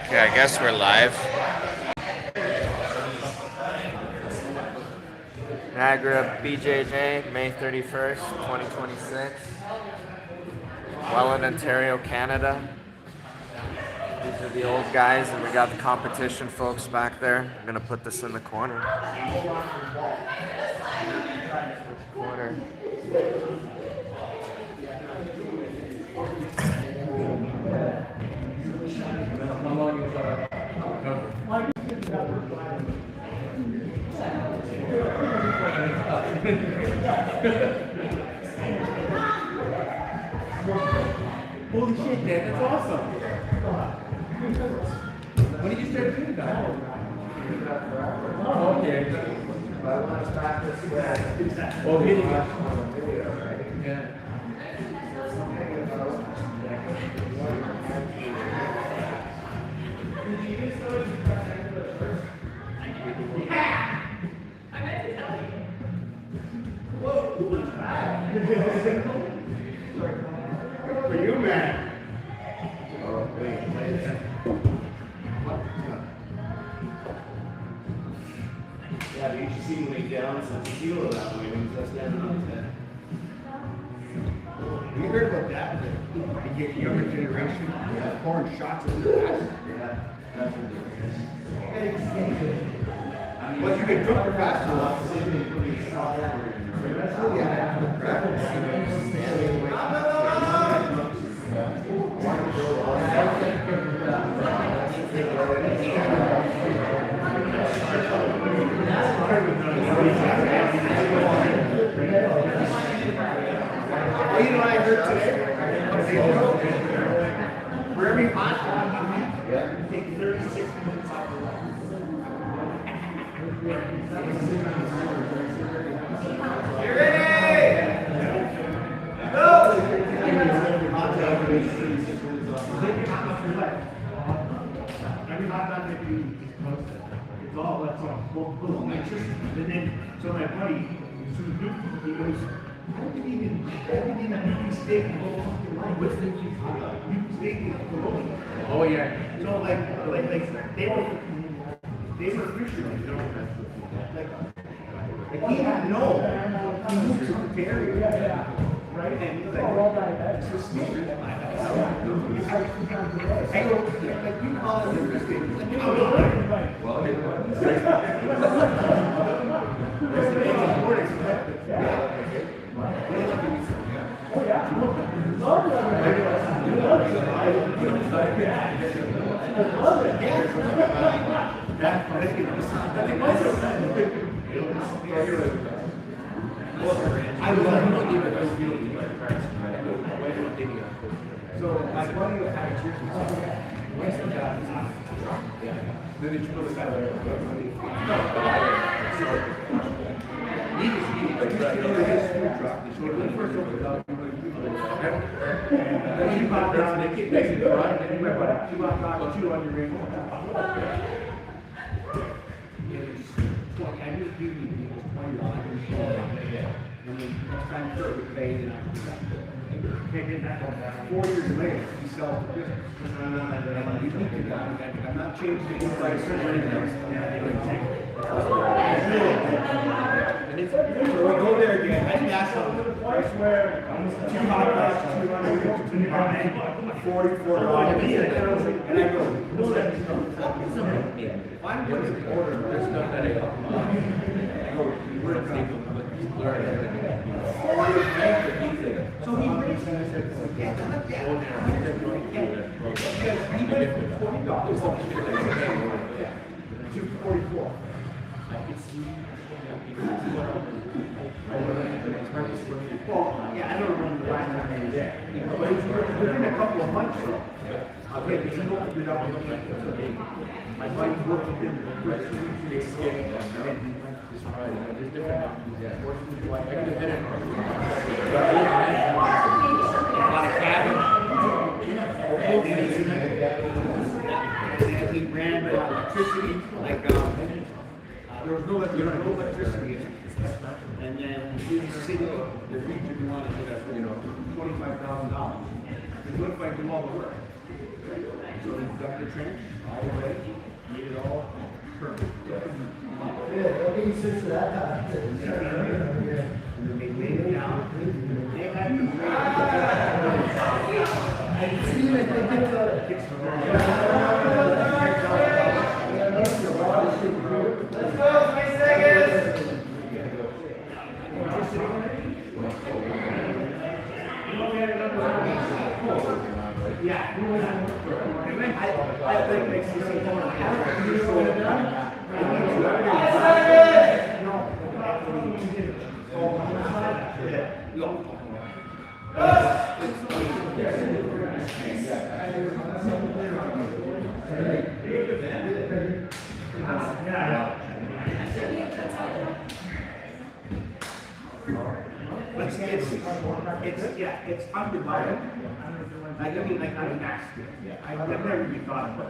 Okay, I guess we're live. Niagara, BJJ, May 31st, 2026. Welland, Ontario, Canada. These are the old guys, and we got the competition folks back there. I'm gonna put this in the corner. Holy shit, man, that's awesome. When did you start doing that? Oh, okay. Oh, hitting it. Yeah. For you, man. Yeah, but you should see him lay down some tequila that way when he's standing on his head. You heard about that? You get younger generation pouring shots in the ass. Yeah, that's ridiculous. But you get drunk faster enough to see me put your shot that way. Well, you know what I heard today? For every hot dog you take 36 minutes off the line. You ready? Go! Every hot dog that you eat is posted. It's all that's on. And then, so my buddy, he goes, I didn't even eat steak and go fucking line. What's the hot dog? You steak and bologna. Oh yeah. So like they were fishermen, you know. Like he had no. He moved to the area, right? And he's like, it's a snake. I go, like you call it a steak. Well, I love so my buddy had a then they chose that she bought down, they keep making it right, and she bought down 2 on your ring. I just give you $20 and then next time sure we paid and I can 4 years later, he sells the business. I'm not changing the price or anything. And it's, so we go there again. I can ask them. I swear, 2 hot dogs, 44 dollars. And I go, no, that's not. If I'm going to order, there's stuff that I go, we're going to so he raised it and said, yeah, he went from $40 to $44. Well, yeah, I don't remember the last time he was there. But within a couple of months, okay, because he opened it up and looked at it. My buddy worked with him for 2 weeks and then he went this Friday. There's different options. I could have been in a lot of cabins. And he ran electricity, like, there was no electricity in it. And then the city, the region wanted to, $25,000. What if I I do all the work. So we dug the trench all the way, made it all perfect. Yeah, I'll give you six of that. And they laid it down. They had to I can see you if they get the. Let's go, 20 seconds. Yeah. I think it makes you so more. It's undivided. Like, I mean, like, I'm an accident. I've never even thought of it.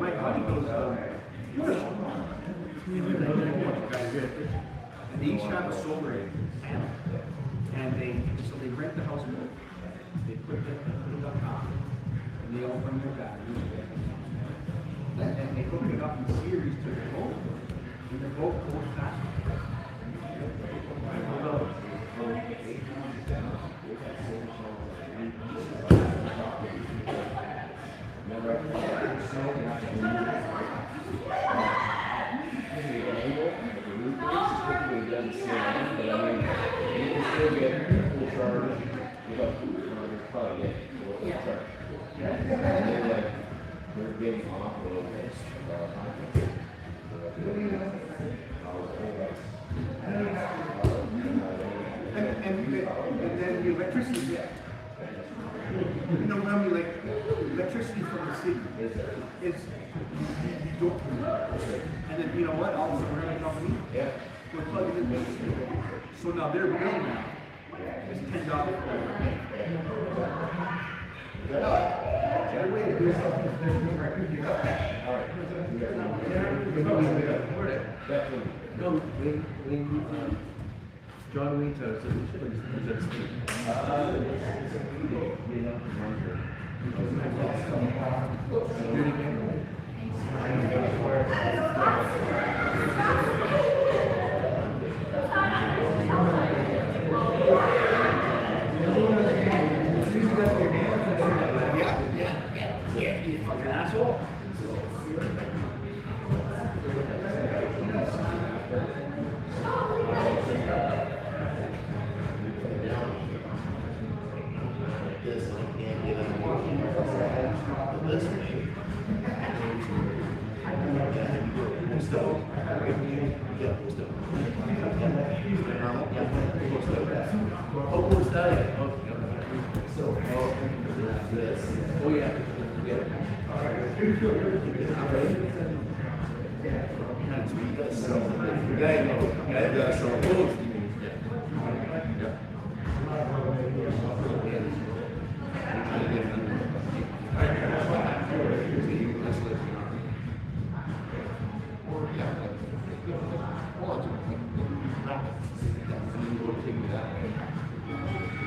My body goes, and they each have a solar panel. And they rent the house boat. They put it up top. And they all bring their batteries. And they hook it up in series to the boat. And the boat goes faster. They're getting off a little bit. And then the electricity bill. You know, normally, like, electricity from the city is you don't pay. And then, you know what, all of a sudden, we're having company, we're plugging in the city. So now their bill now is $10 per John Wito, so we should have just Yeah, you fucking asshole.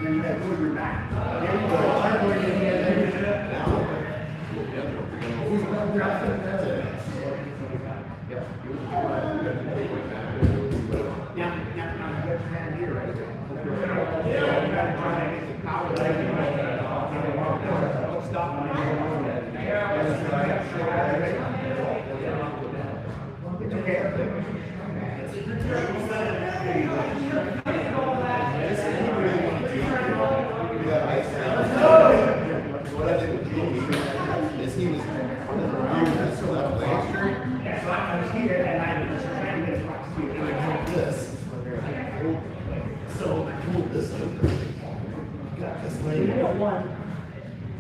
Then you have to move your back. There you Now, you got your hand here, right? You gotta try to get the power. Don't stop. It's okay. What I did with Jamie is he was reviewing this left leg. So I was here and I was trying to get across to you. And I pulled this. So I pulled this over. Got this leg. You got one,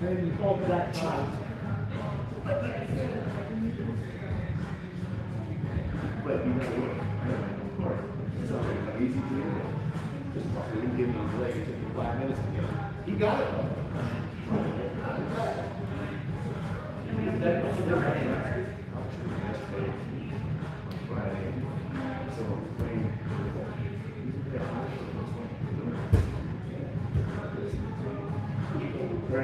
then you fall to that side. But you know what? It's not easy to do. Just fucking give him his leg. It took me 5 minutes to get it. He got it. Right.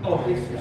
Oh, this is.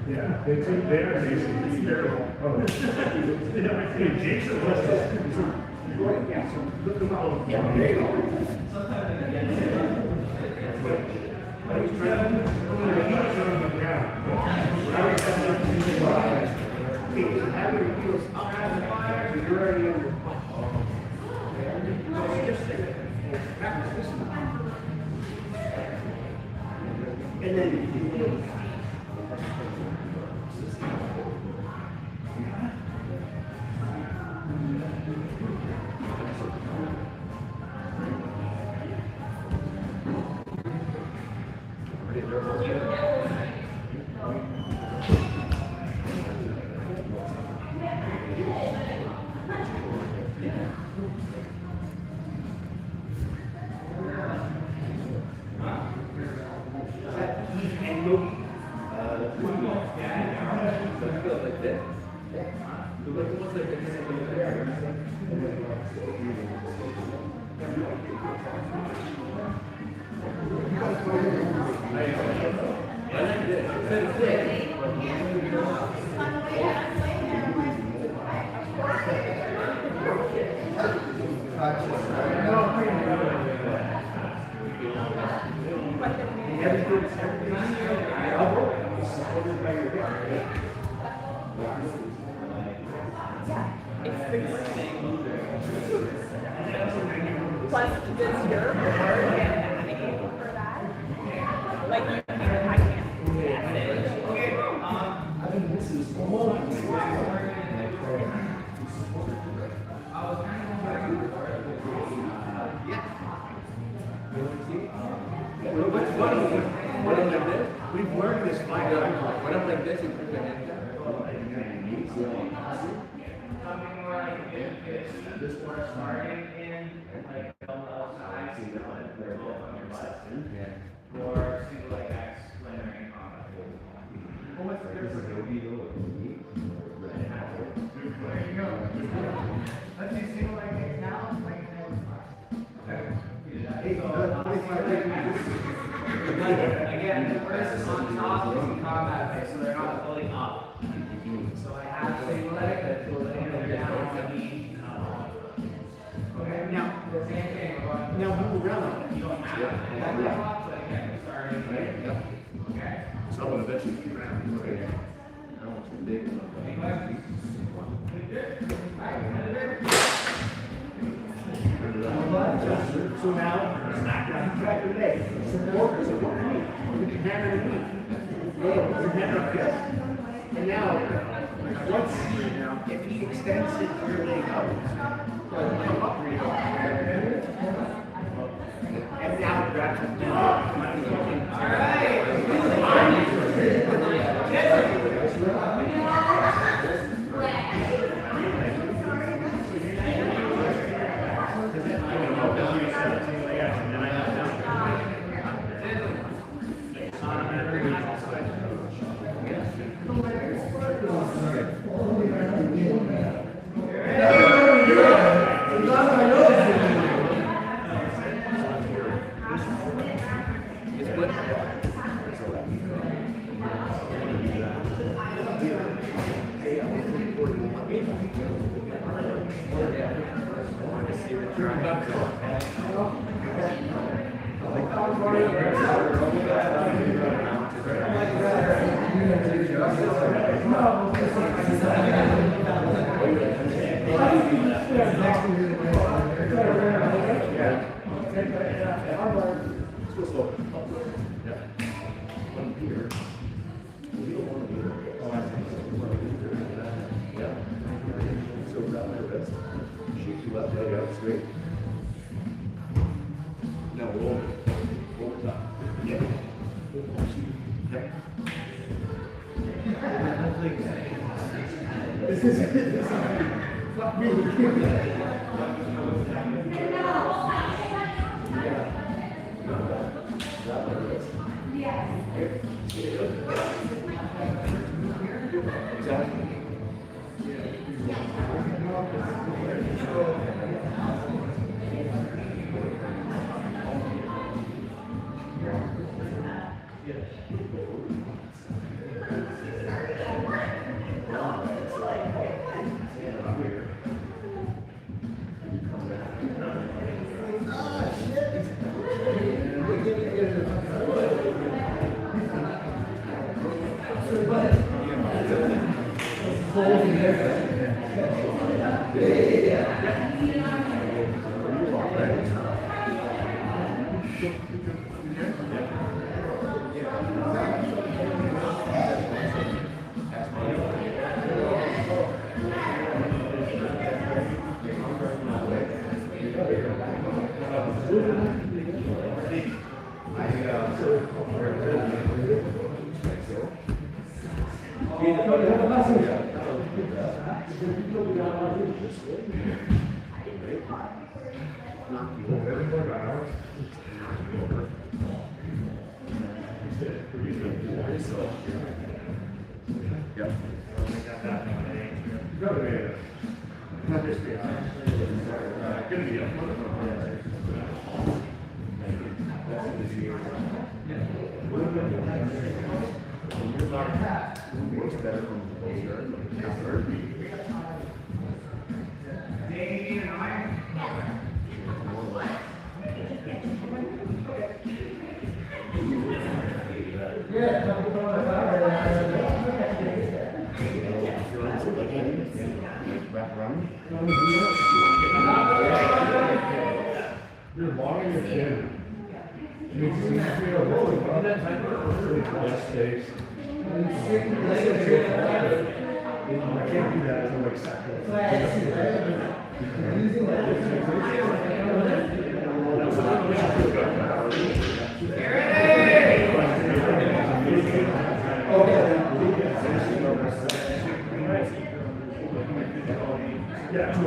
Yeah, they took their nation. It's terrible. Oh, Jason was Yeah, so look them up. Yeah, there you go. I was trying to. on the ground. Have your heels up on the fire, you're already under. And then. Plus, does your board advocate for that? Like, I can't message. I think this is almost. We've learned this fight. What I'm like this, you put your hand down. This one starting in like elbow size. Or single leg X when they're in combat. Well, what's the difference? There you go. Let's do single leg X now. Again, the person on top is in combat phase, so they're not fully up. So I have single leg that's going down on the knee. Okay, now, the same thing, now move around on it. You don't have to. But again, we're starting here. Okay? Someone eventually keep around. Okay. I don't want too big. So now, smack down, track your leg. Support is a one knee. You can hammer the knee. Your hand up here. And now, once, if he extends it where they go, he'll come up real and now that's what Straight. Now we're over top. Yeah. This is fuck me. You're long in your chin. You can see your rolling up. Yes, Dave. I can't do that until like second. Yeah,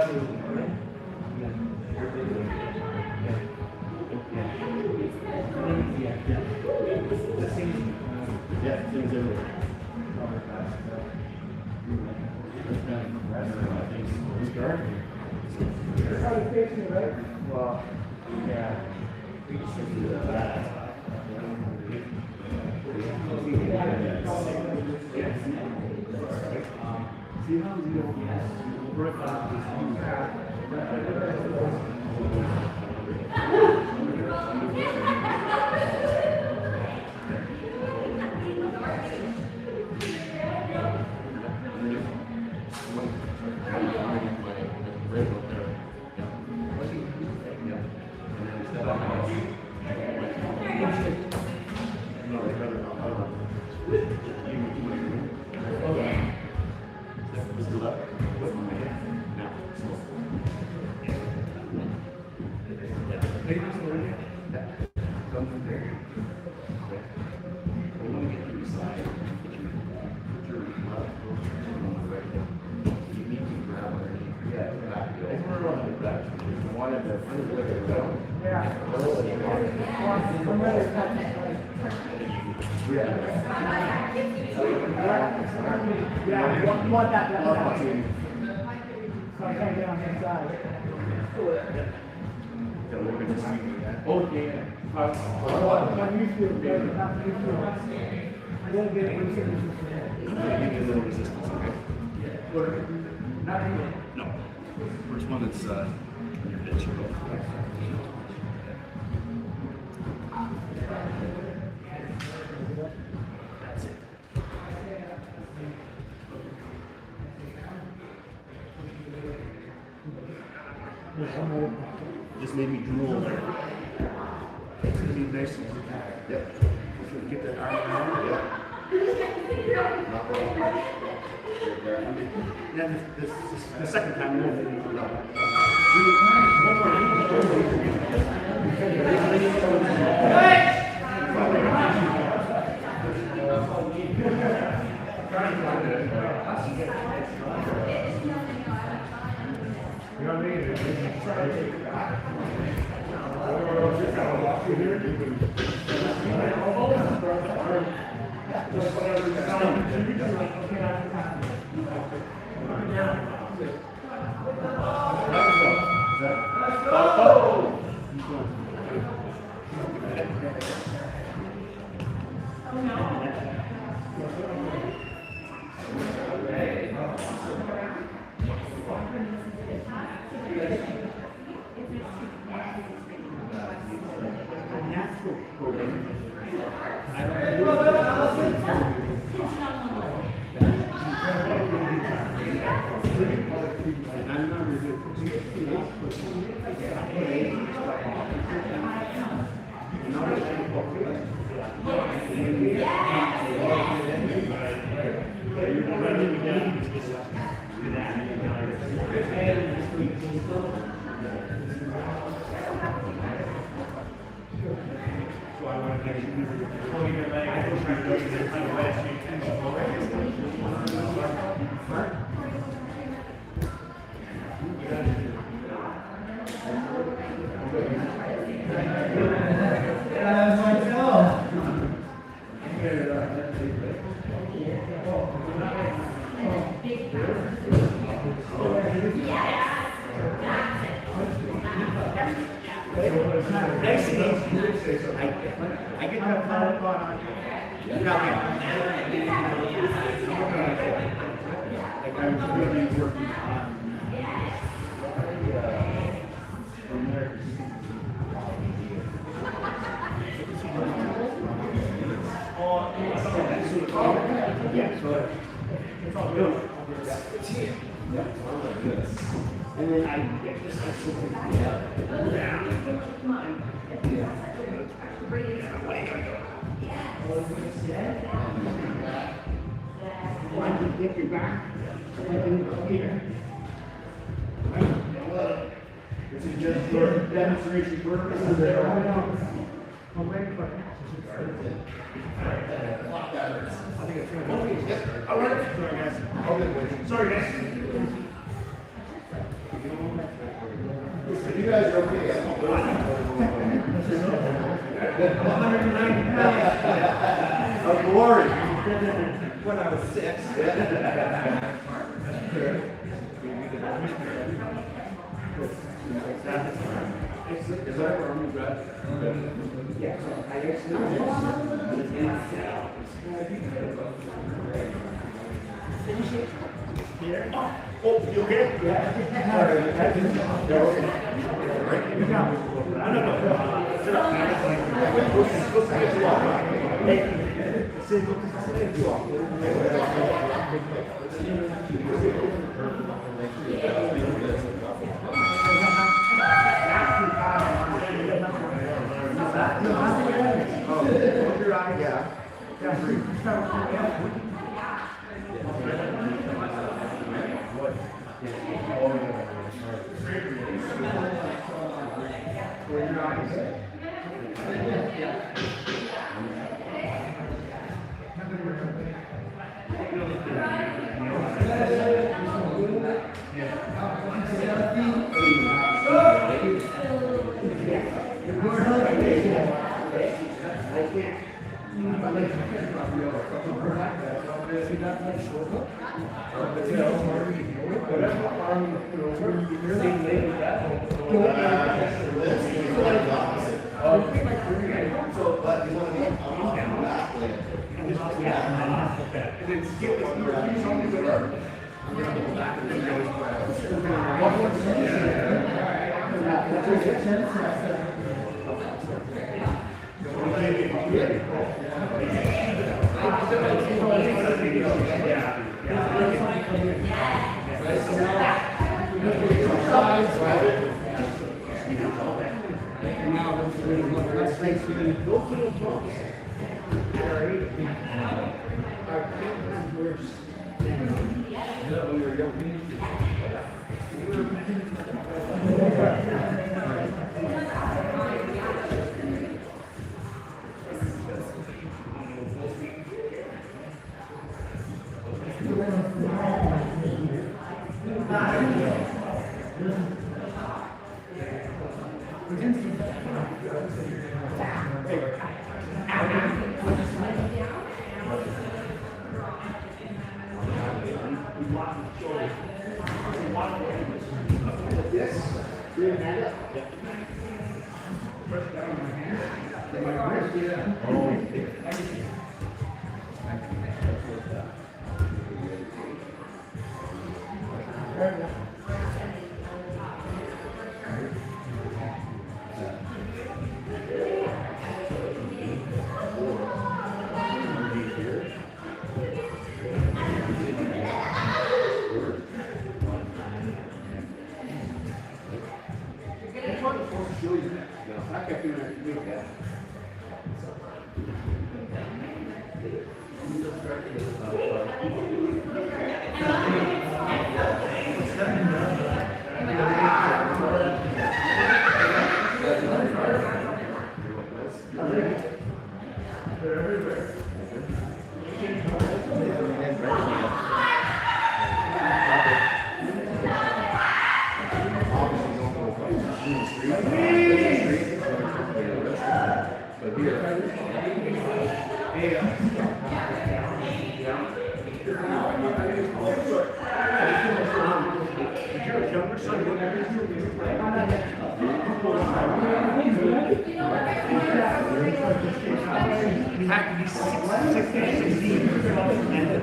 to a point. That's how you fix it, right? Well, yeah. See how you work out this Yeah, you want that. So I can't get on the inside. Okay. Not used to it, not used to it. A little bit of resistance. Give me a little resistance, okay? Not even. No. First one that's on your pitch. That's it. Just made me drool there. It's gonna be nice and yep. Get that arm around. Yep. Not wrong. Yeah, this the second time we'll finish it up. You know what I mean? I get that phone on. Like I was really working on. Yeah, so it's all good. And then I get this. Why you get your back? Here. This is just for demonstration purposes. I'm waiting for it. I think it's good. All right. Sorry, guys. You guys are okay. Of glory. When I was 6. Oh, you okay? Yeah.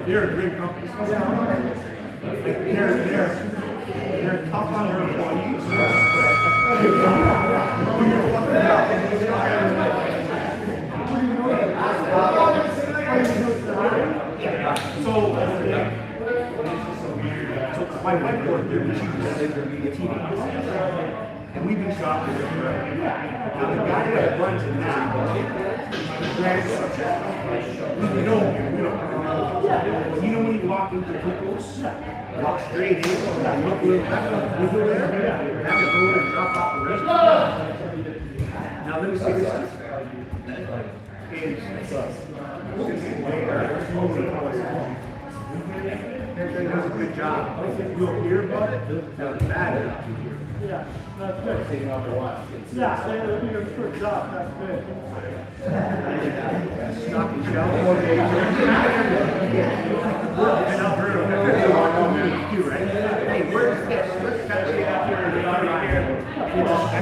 They're a great company. They're tough on their employees. So my wife worked there, but she was a TV. And we've been shopping with her. Now the guy that runs it now, his grandson, we know him, you know when you walk into Cookos, walk straight in, look a little back, we go there, have to go and drop off the rest. Now let me say this. Everything does a good job. You'll hear about it, doesn't matter. Yeah, that's good. Yeah, they're doing a good job, that's good. Stocking shelf. In Alberta, too, right? Hey, where's this? Let's kind of get out here and get out of here.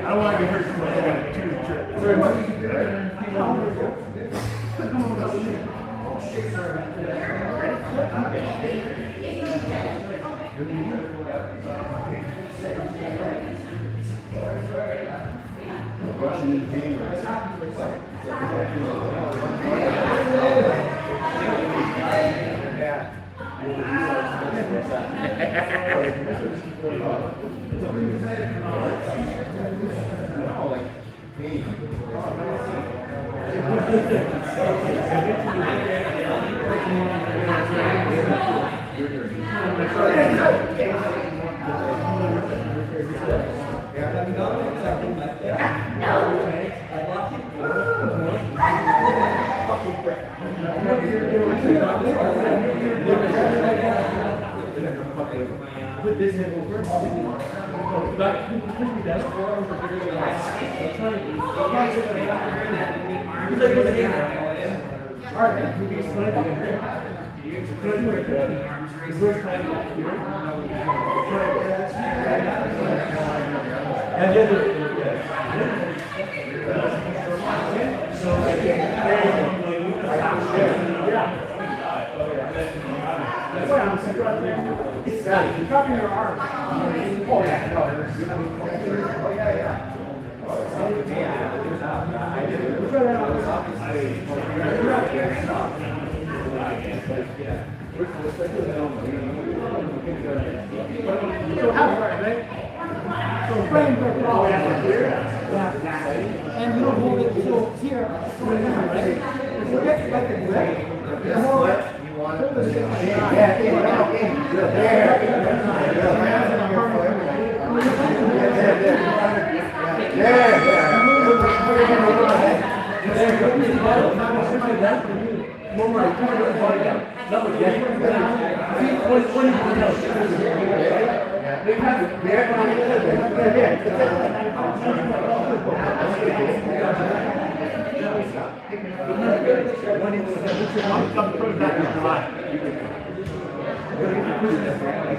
I don't want to get hurt too much. I got a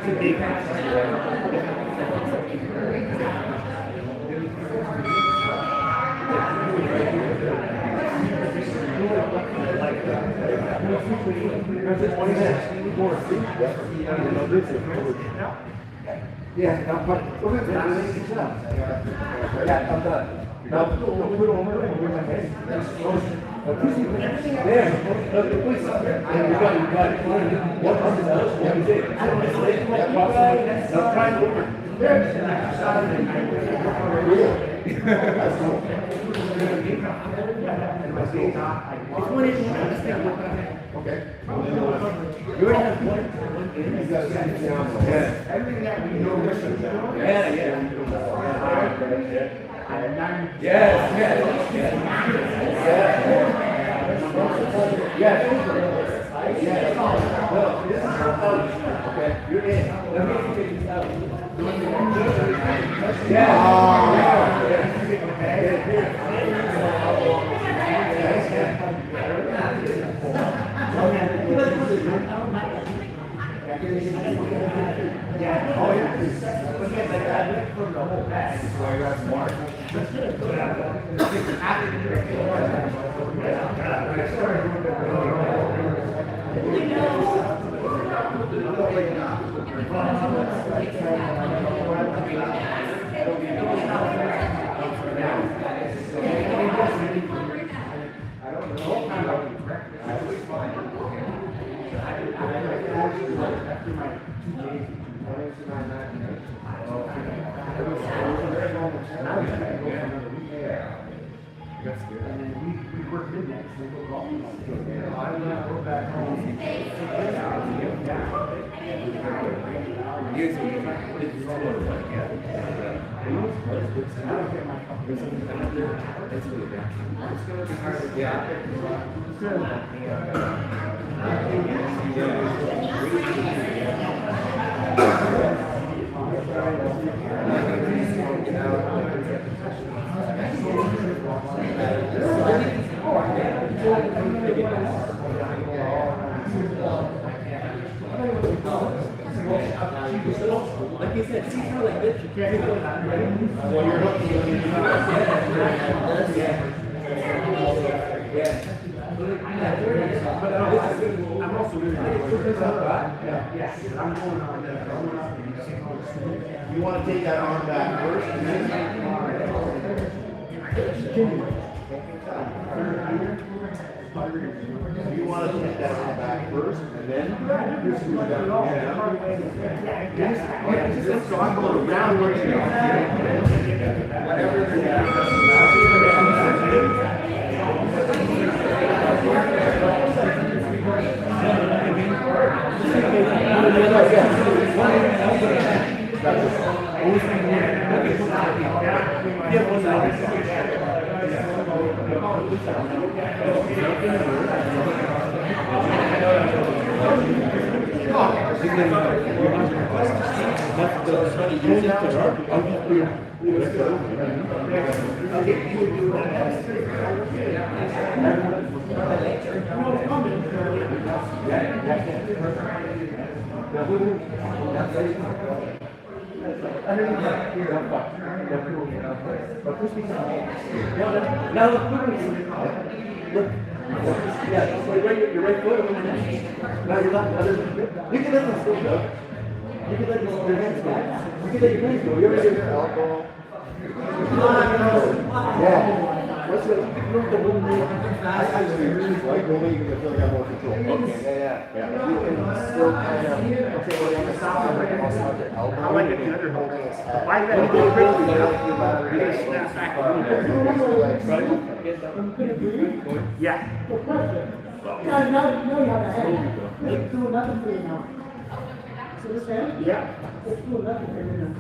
2 days. Like you said, see through like this, you can't do it. Well, you're hooking But I'm also really. I'm going on that. You want to take that arm back first, and then you want to take that arm back first, and then So I'm going around where Now look, look. Yeah, your right foot over the neck. Now your left, you can let them still go. You can let your hands go. You can let your hands go. You're ready to your elbow. Yeah. What's the I really like the way you can feel like I have more control. Okay. Yeah. You can still kind of okay, well, on the side, also have your elbow. I like it the other holding his head. Why let it go quickly? You snap back a little bit. Yeah. No, you have a head. It's doing nothing for you now. So this head? Yeah. It's doing nothing for you now.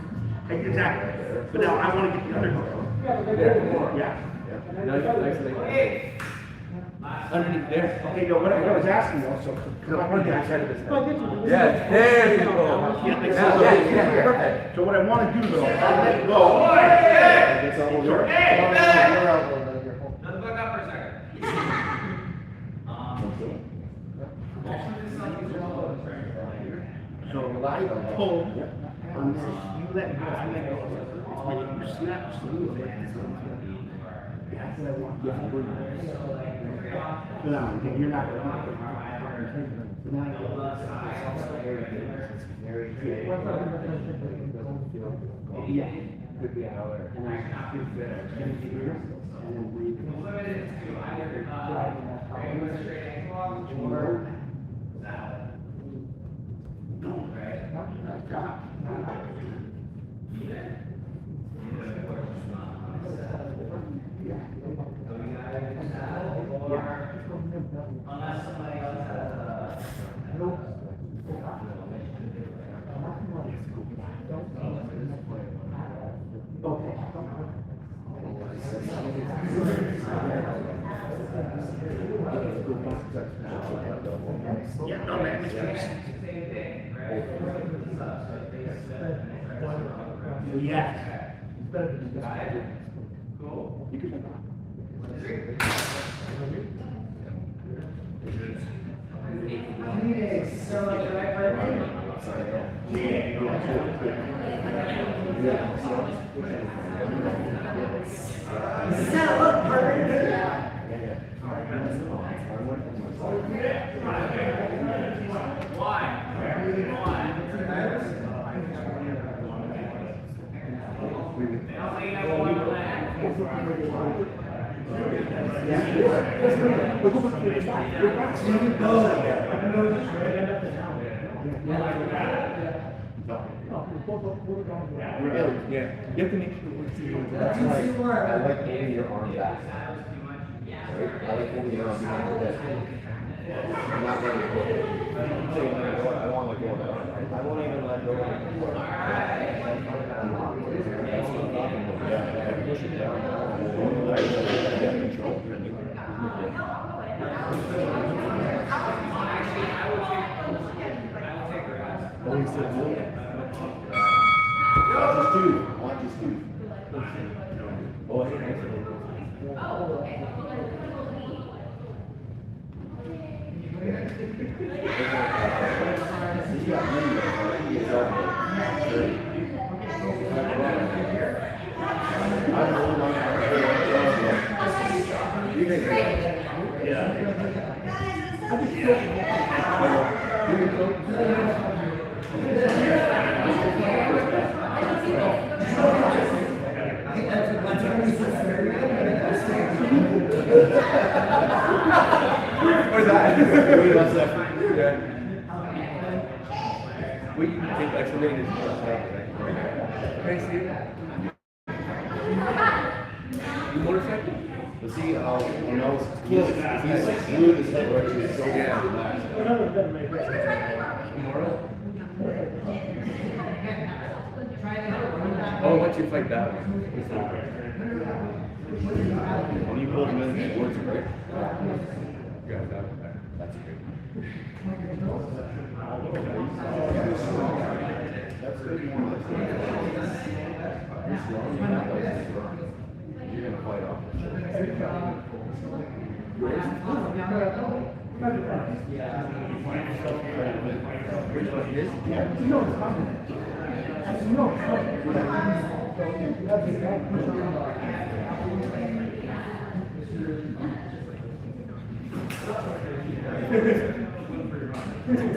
Exactly. But now I want to get the other hook. Yeah. Underneath there. Okay, no, what I was asking also, because I want to get outside of this. Yeah, there you go. Yeah. Perfect. So what I want to do though, I'll let it go. So I pull, you let go, I let go. When you snap, smooth it. That's what I want. So now, you're not going to. Yeah. Could be an hour. And I do better. And then breathe. Unless somebody else has Yeah, no, man, it's pretty simple. Yeah. Cool. Yeah, you have to make sure that's right. I like holding your arm back. Right? I like holding your arm behind your head. I'm not letting it go. I'm saying let it go. I want to let go of that. I won't even let go of it. Yeah, push it down. I got control. Oh, he said no. Just two. I want just two. Oh, I hate What is that? Wait 1 second. Yeah. We can take extra minutes. Hey, Steve. You motorcycle? But see, when I was close, he's like glued his head right to his shoulder and relaxed. Tomorrow? Oh, once you fight that one. When you pulled him in, it works, right? Yeah, that's great. That's good. You're gonna fight off. Which one is?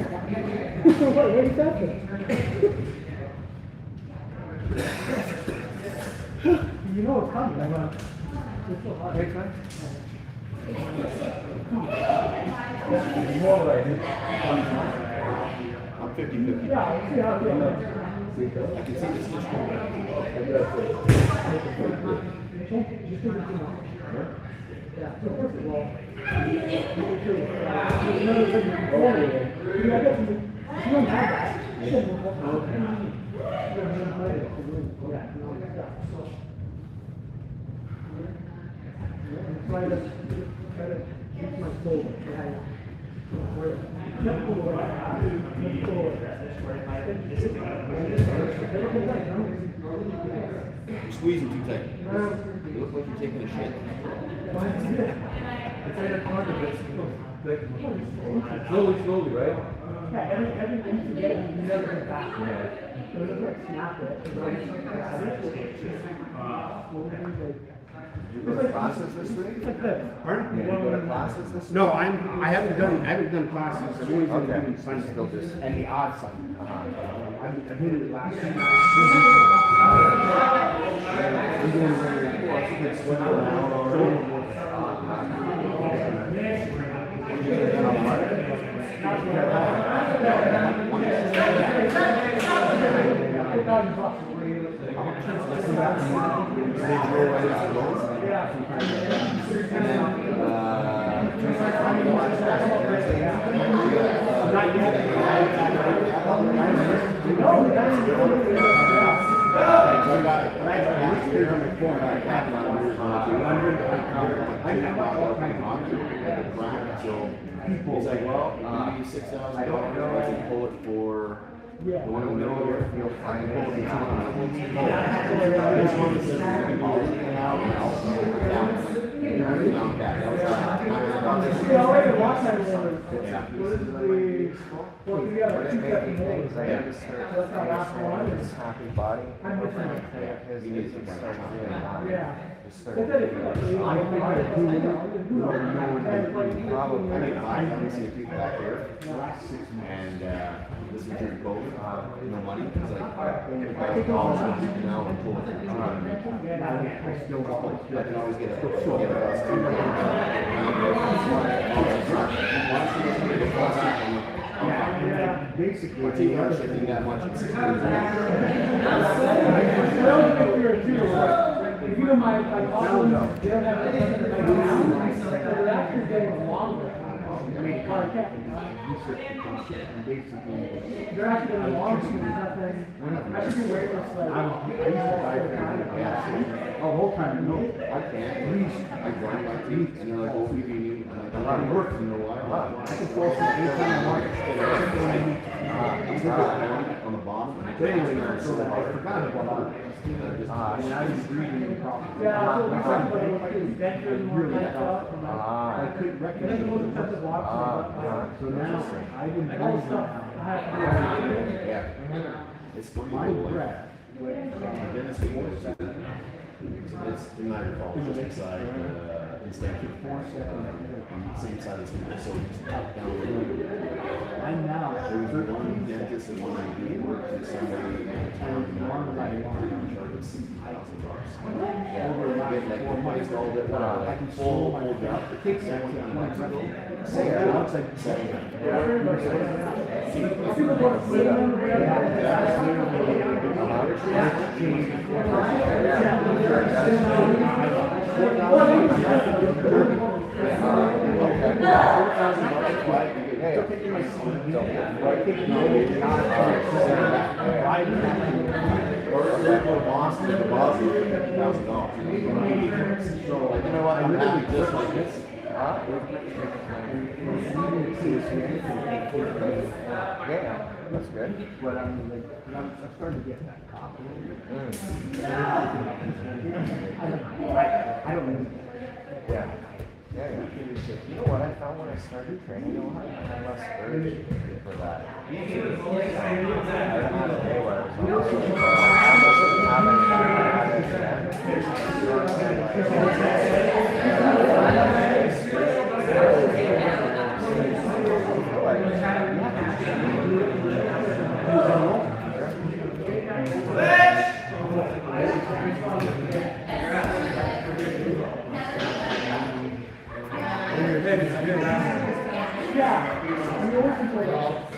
What are you talking? You know it's coming. It's so hard. Next time? I'm 50-50. Yeah, I'll see how it goes. I can see this much Yeah, so first of all, you don't have that. Try to keep my soul. You're squeezing too tight. You look like you're taking a shit. Slowly, right? Yeah, everything you get, you never get back. So it's like snap it. You go to classes this week? Pardon? You go to classes this week? No, I haven't done classes. I've only been Okay. doing Sunday. Still just- And the odd Sunday. I've been it last year. I'm doing He's like, well, I'll give you $6,000. I can pull it for the one in the middle here. You'll find it. This one that says it's going to be $10 an hour, and I'll sell it down. Down back. That was Yeah, I already watched that one. Yeah. Well, we got two separate days. I just heard That's our last one. his happy body. I'm missing it. His music starts really loud. Yeah. Just They started said it's getting- like, Probably, I mean, I haven't seen people back there, and this was during COVID, no money, it's like, $1,000 now, and pull it. I can always get a bus basically. My team actually did that much in 6 years. if you don't mind, like, all of them, they don't have anything like that. So they're actually getting longer. made Well, contact. yeah. Research and basically. They're actually the longest one, nothing. I should be wearing this like. I used to dive there in the gas station. Oh, the whole time, no, I can't. Grease. I grind my teeth and they're like, oh, you need, I'm like, I'm not working, you know why? I can fall from anytime I want. On the bottom. But anyway, so I forgot about it. And I was breathing properly. Yeah, so we talked about it, like, adventure and more Really like that. and, like, I couldn't and then recognize those it. types of walks, So now, I didn't all the know stuff I have to do. Yeah. It's funny. my though, like, breath. Dennis Ford said, it's in Niagara Falls, just beside Instinctive. On the same side as me, so just up down the road. I'm now. There was one dentist and one ID worked with somebody in town in Niagara, in charge of $60,000. Yeah, get like replaced all the like full job. It takes someone in Mexico. Say it looks like seven. People go to see them, You know what? I'm happy just like this. Yeah, that's good. But I'm like, I'm starting to get that cough. I don't know. Yeah. Yeah, yeah. You know what I found when I started training a lot? I had less urge for that. I had a day where I was on I wasn't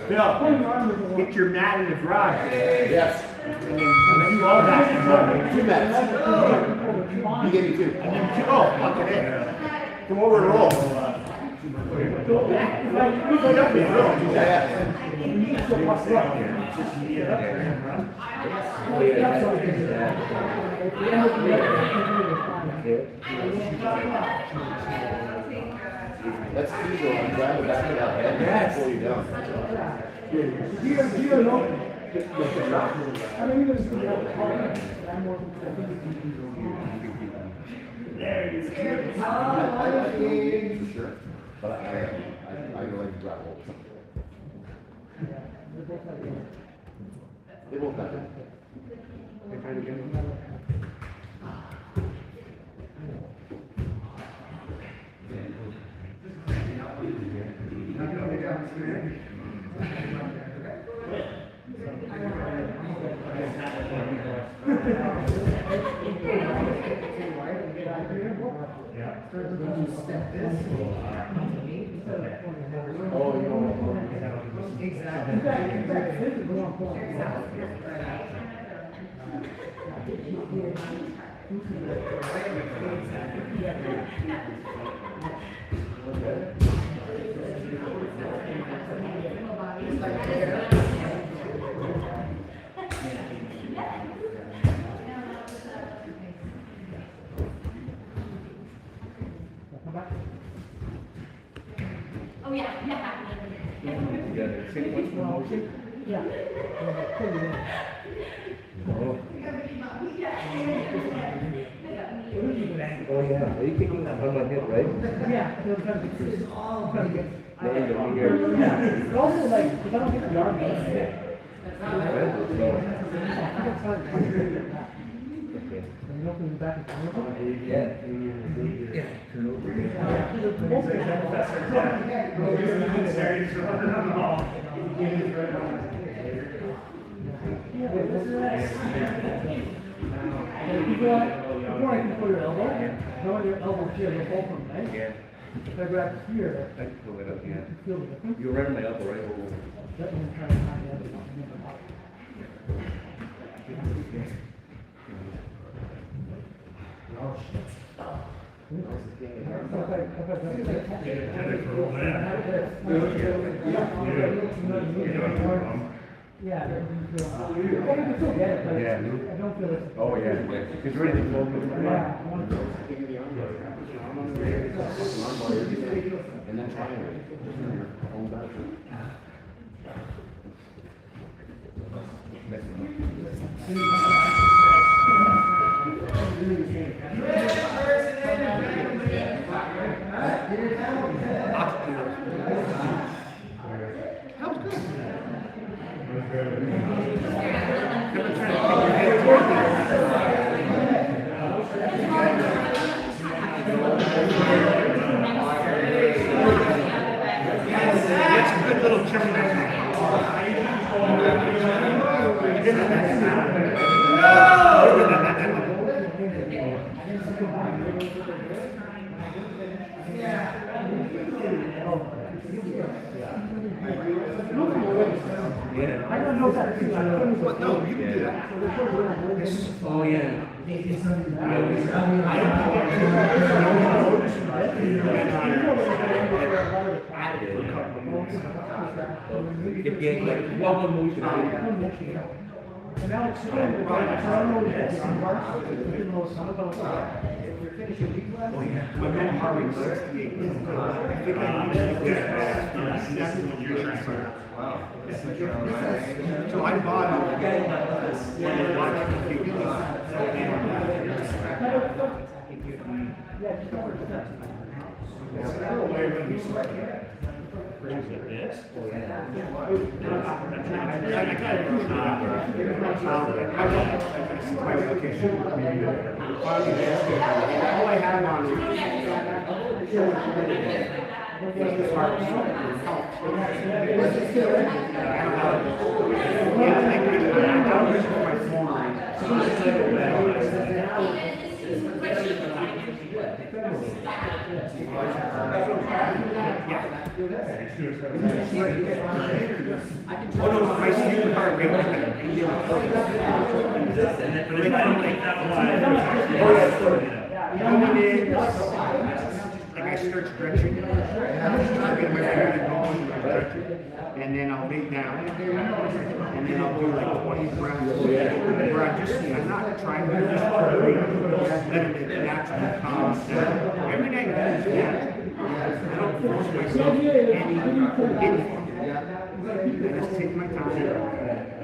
Bill, get your mat in the garage. Yes. And then do all that. 2 mats. You gave me 2. And then, oh, fuck it. Come over and roll. That's key though, I'm glad the back of that head pull you down. do you know? I mean, even if you have a car, I'm working for the For sure. But I like grab hold. They both have it. Oh, you know. Oh, yeah, yeah. Oh yeah, are you kicking that on my head, right? Yeah, they're trying to get this all trying to get. No, you don't hear. Yeah, but also like, if I don't get the arm, Okay. and you open the back and forth. Yeah. Yeah. Turn over. Before I can pull your elbow, I want your elbow here, the whole from right? Yeah. If I grab here, I can pull it up, yeah. you feel the difference. You're right on my elbow, right? That one trying to find the other one. Yeah, I don't feel. I can still get it, but Yeah. I don't feel it. Oh, yeah. Because you're ready to go. Yeah. And then try it. Own bathroom. That's a good little gymnastic. I don't know that. But no, you can do that. Oh, yeah. If you like, one motion. And now it's still, I don't know if it's on March, but it's a little something about if you're finishing week left. Oh, yeah. My man Harvey, 68. I think I need to get that's what you're trying to figure out. So I bought a all I had on I start stretching. I get my body going, and then I'll lay down, and then I'll do like 20 rounds where I'm not trying to just letting it naturally calm down. Every night I don't force myself anything. I just take my time.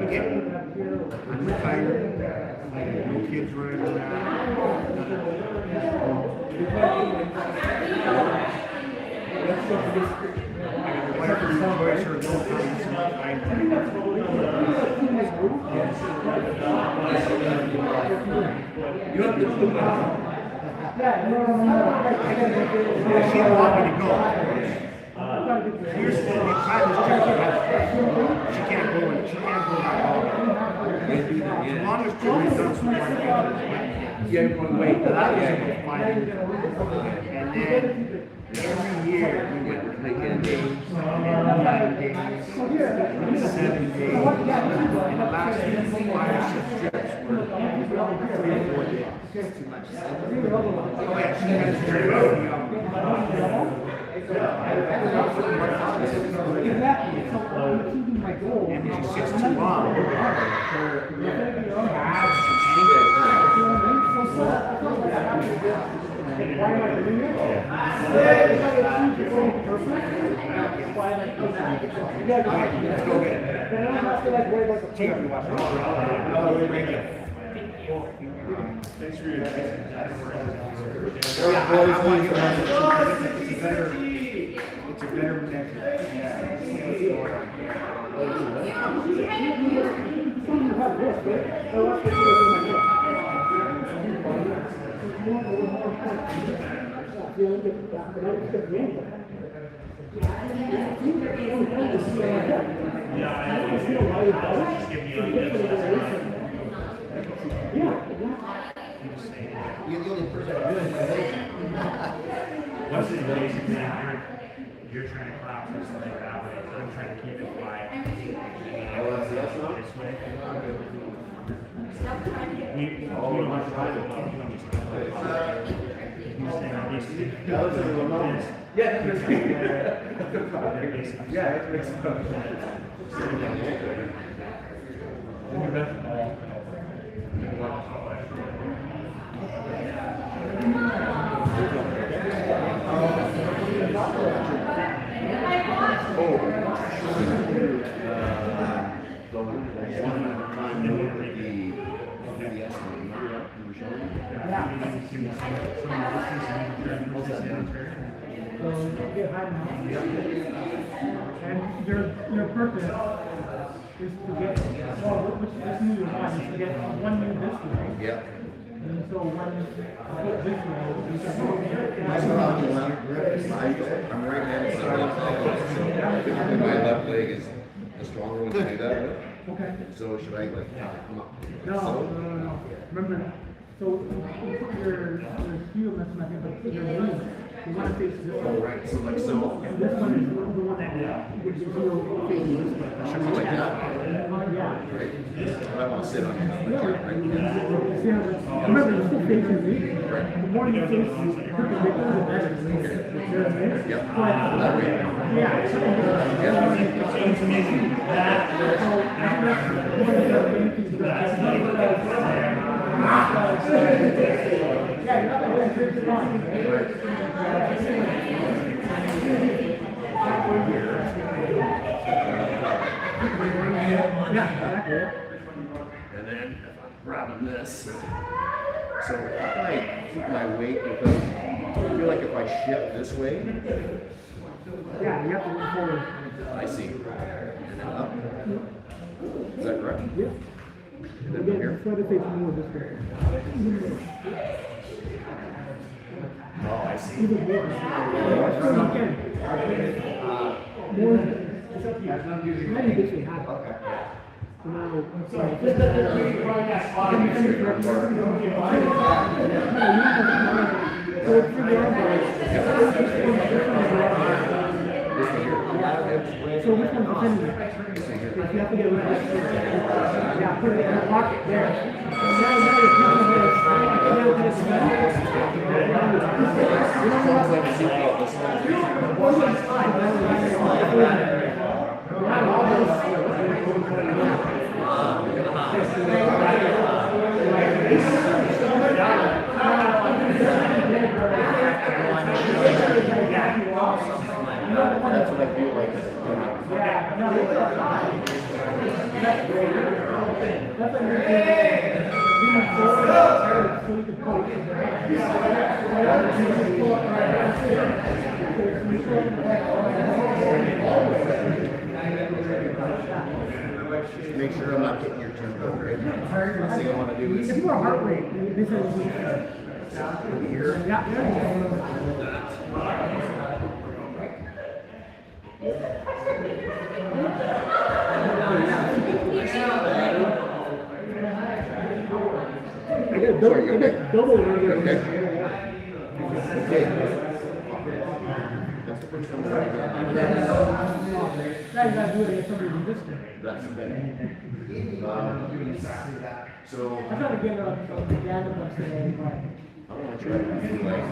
Again, I'm retired. I have no kids running around. Whatever your choice or no choice, you have to do that. She didn't want me to go. Here's the time is checking out. She can't go in. She can't go back home. As long as Joey's done some work, Yeah, one way. that was able to find it. And then every year we went like 10 days, and 9 days, and 7 days. And the last 5 or 6 trips were 3 or 4 days. Too much. Oh yeah, she has very well. And she sits too long. Thanks for your it's a better method. You're the only person who's doing it. What's it basically, you're trying to clap for something that way, I'm trying to keep it quiet. This way. You don't want to try to staying on basic. Yeah, those are the Ramones. Yeah, that's great. Yeah, that makes sense. So you get high now. And your purpose is to get, well, which this new one is to get one new this way. Yeah. And so when you put this way, you can I'm right-handed, so my left leg is the stronger one to do that with. Okay. So should I like come up? No. Remember, so you put your heel, that's not good, but your knee, you want to face this way. Right, so like so. And this one is the one that with your heel facing this way. Should we like that? Yeah. Right? I want to sit on it. See how this- Remember, you're still facing me. The more you face perpendicular, the better. You know what I mean? Yep. So, That way. yeah, it's something good. It's amazing that. So, I think that's one of the main things that yeah, you're not going to drink it on. Yeah, exactly. And then if I'm grabbing this, so if I keep my weight because I feel like if I shift this way, Yeah, you have to move forward. I see. And then up. Is that correct? Yeah. And then from Again, here. try to face more this way. Oh, I see. Even more. So you can. More. Maybe this way high. So now, so for your so which one's the sender? If you have to get rid of it. Yeah, put it in the pocket there. And now you're pushing this. Now this That's what I feel like. Make sure I'm not getting your turn over, right? First thing I want to do is if you are heart rate, this is here. yeah. I got double right Okay. here. Okay. That's the first time Now you gotta do it against somebody who's this way. That's better. So I tried to get the gather bus today, but I want to try to do like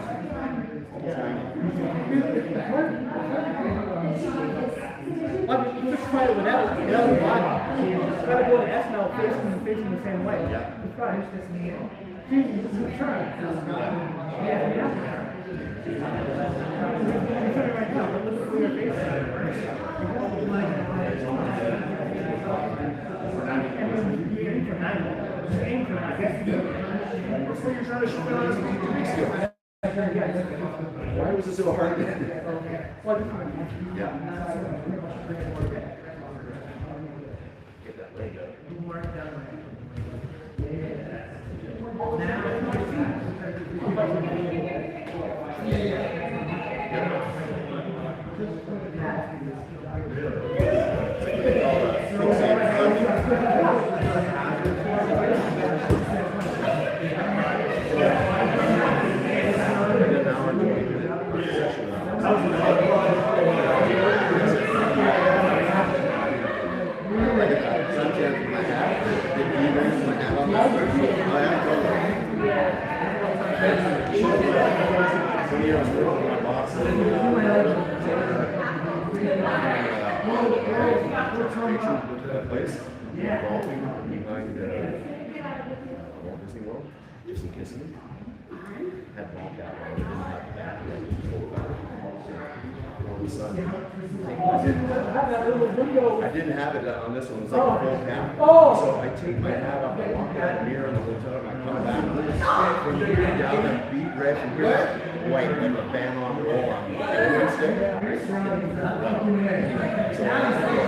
just try it without the body. Try to go to S now, facing the same way. Yeah. Just try. See, you try. Yeah. Right now, but look where your face aim for 9. That's what you're trying to show me on this 2 weeks ago. Why was it so hard? Yeah. Get that leg up. I 20 years ago, my boss said, place, golfing behind Walt Disney World, just in Kissimmee. Had ball cap on, didn't have the back, just pulled back. All of a sudden, I didn't have it on this one, it was like a full cap. So I take my hat off, I walk out the mirror in the hotel, and I come back, from here down and beat red from here, white, like a band on the roll on me. So I had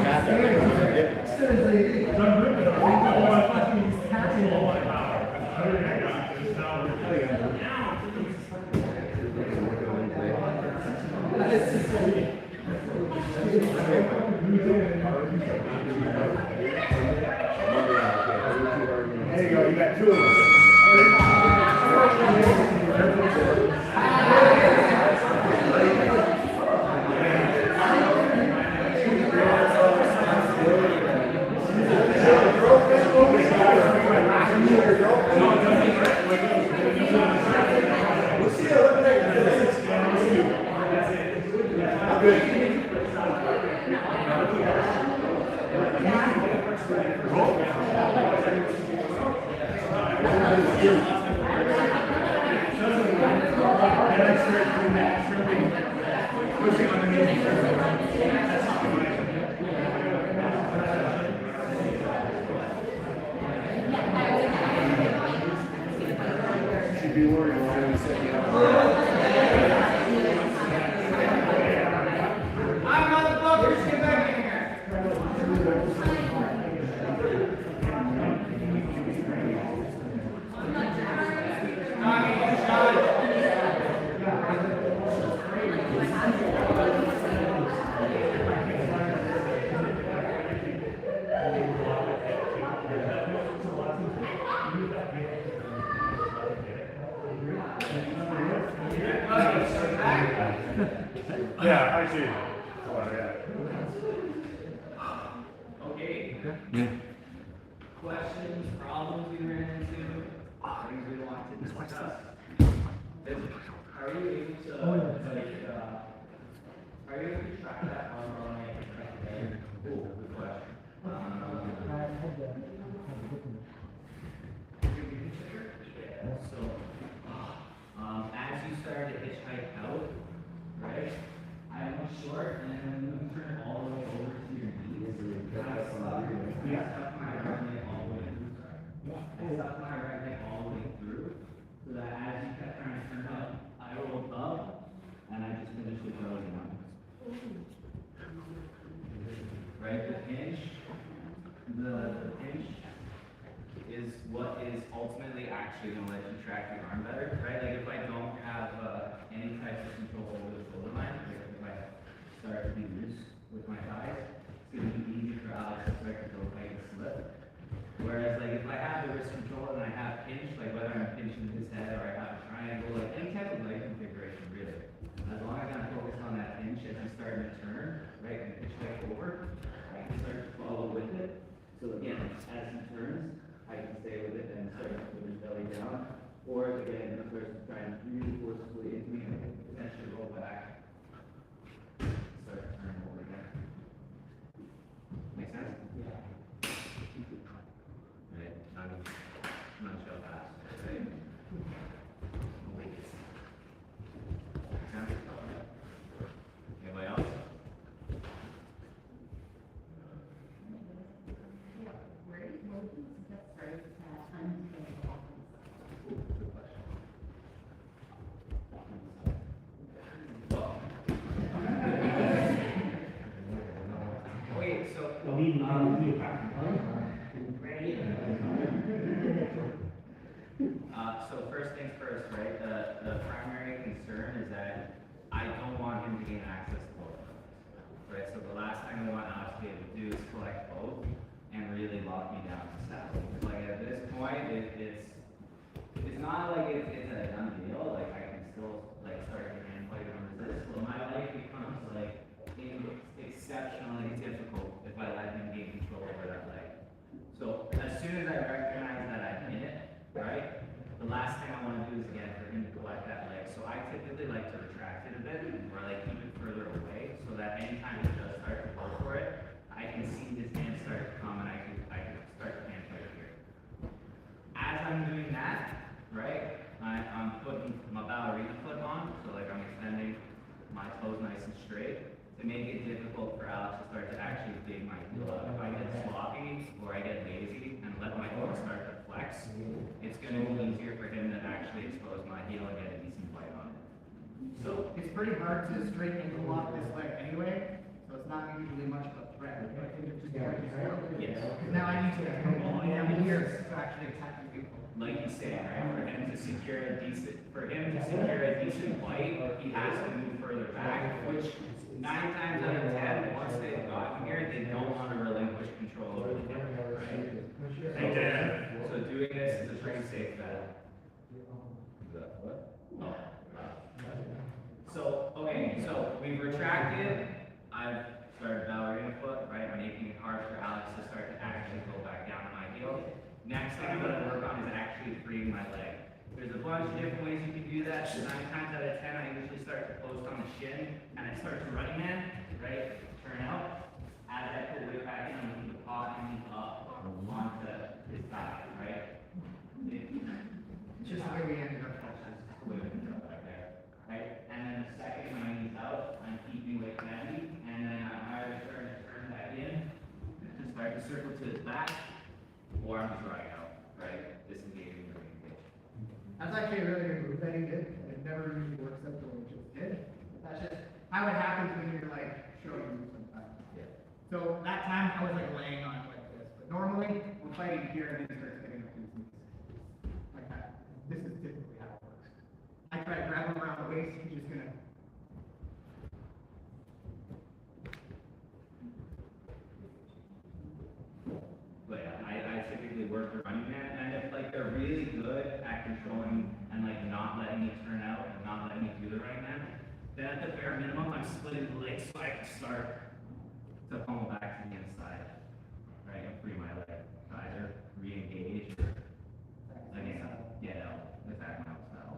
that, There you go, you got two of them. Should be worried when I'm setting up. Motherfuckers, get back in here. Yeah, I see. Okay. Questions, problems you ran into, things we want to discuss. Are you able to, are you able to track that arm on my Cool, good question. So, as you start to hitchhike out, right? I'm short, and then when you turn all the way over to your knees, I stuck my right leg all the way through. I stuck my right leg all the way through, so that as you kept trying to turn up, I rolled up, and I just finished with belly down. Right, the pinch is what is ultimately actually going to let you track your arm better, right? Like if I don't have any type of control over the shoulder line, like if I start to be loose with my thighs, it's going to be easy for Alex to start to go fight and slip. Whereas like if I have the wrist control and I have pinch, like whether I'm pinching his head or I have a triangle, like any type of leg configuration really. As long as I'm focused on that pinch as you start to turn, right, and pitch back over, I can start to follow with it. So again, as he turns, I can stay with it and start to put his belly down. Or again, the person trying really forcefully into me and potentially roll back. Start to turn over again. Make sense? Yeah. Right, I'm not sure fast, right? Wait. Anybody else? So first things first, right? The primary concern is that I don't want him to gain access to both of them, right? So the last thing I want Alex to be able to do is collect both and really lock me down to saddle. Like at this point, it's not like it's a done deal. Like I can still like start to hand fight and resist. Well, my life becomes like exceptionally difficult if I let him gain control over that leg. So as soon as I recognize that I'm in it, right? the last thing I wanna do is again, for him to go at that leg, so I typically like to retract it a bit, or like keep it further away, so that anytime he does start to go for it, I can see his hand start to come and I can start to hand right here. As I'm doing that, right, I'm putting my ballerina foot on, so like I'm extending my toes nice and straight to make it difficult for Alex to start to actually dig my heel out. If I get sloppy or I get lazy and let my foot start to flex, it's gonna be easier for him to actually expose my heel and get a decent bite on it. So it's pretty hard to straight ankle lock this leg anyway, so it's not usually much of a threat. I think it's just Yes. because now I need to come down here to actually attack the people. Like you say, right, for him to secure a decent bite, he has to move further back, which 9 times out of 10, once they've gotten here, they don't want to relinquish control over the hip, right? Hey, Dan. So doing this is a pretty safe bet. Oh. So, okay, so we've retracted, I've started ballerina foot, right, I'm making it hard for Alex to start to actually go back down on my heel. Next thing I'm gonna work on is actually freeing my leg. There's a bunch of different ways you can do that. 9 times out of 10, I usually start to post on the shin, and I start to running man, right? Turn out. As I pull weight back in, I'm looking to pop and up onto his thigh, right? It's just the way we ended up. Right? And then the second when I knees out, I'm keeping weight heavy, and then I'm either starting to turn back in, to start to circle to his back, or I'm just running out, right? Disengaging or engaging. That's actually a really good move that he did. It never usually works out the way it just did. That's just how it happens when you're like showing moves sometimes. Yeah. So that time I was like laying on it like this, but normally we're fighting here and then it starts getting up to his knees. Like that. This is typically how it works. I try to grab him around the waist, he's just gonna. But yeah, I typically work the running man, and if like they're really good at controlling and like not letting me turn out and not letting me do the running man, then at the bare minimum, I'm splitting the legs so I can start to pummel back to the inside, right, and free my leg, either re-engage or again, get out, attack my style.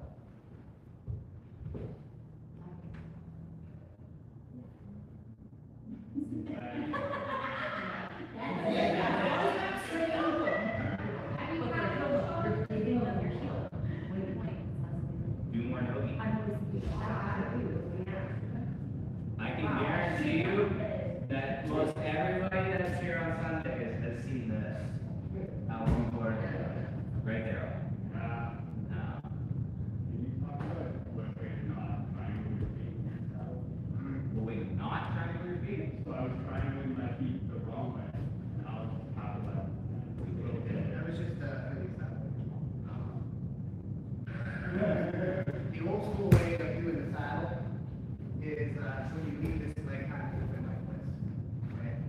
Do more nogi. I can guarantee you that most everybody that's here on Sunday has seen this. How important right there. Well, wait, not trying to your feet? So I was trying with my feet the wrong way, and I was top of that. That was just an example. The old school way of doing the saddle is when you leave this leg kind of open like this, right?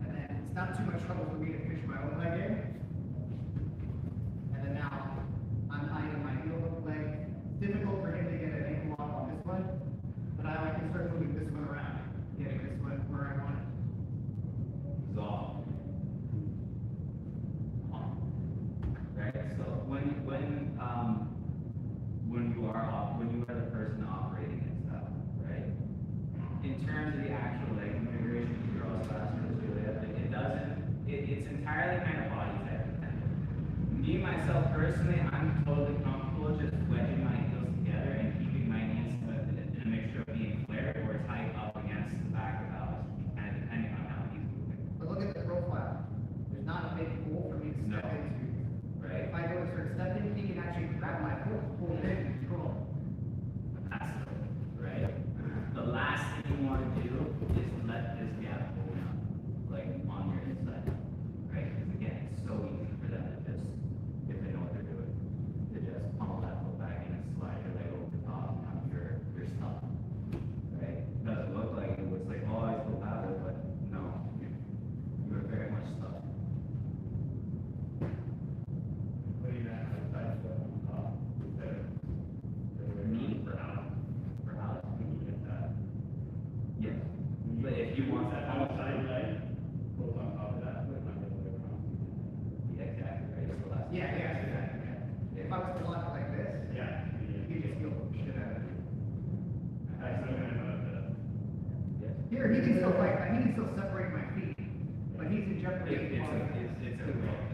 And then it's not too much trouble for me to fish my own leg in. And then now I'm tying my heel leg. It's difficult for him to get an ankle lock on this one, but I can start moving this one around, getting this one where I want it. Resolve. Right, so when you are the person operating and stuff, right? In terms of the actual leg configuration, you're also asking it's entirely kind of body type dependent. Me, myself personally, I'm totally comfortable just wedging my heels together and keeping my knees in a mixture of being flared or tight up against the back of the house, kind of depending on how he's moving. But look at the profile. There's not a big hole for me to step into. Right? If I go to start stepping, he can actually grab my foot, pull it in, and control. That's it, right? The last thing you want to do is let this gap open up, like on your inside, right? Because again, it's so easy for them to just, if they know what they're doing. still like, he can still separate my feet, but he's in jeopardy.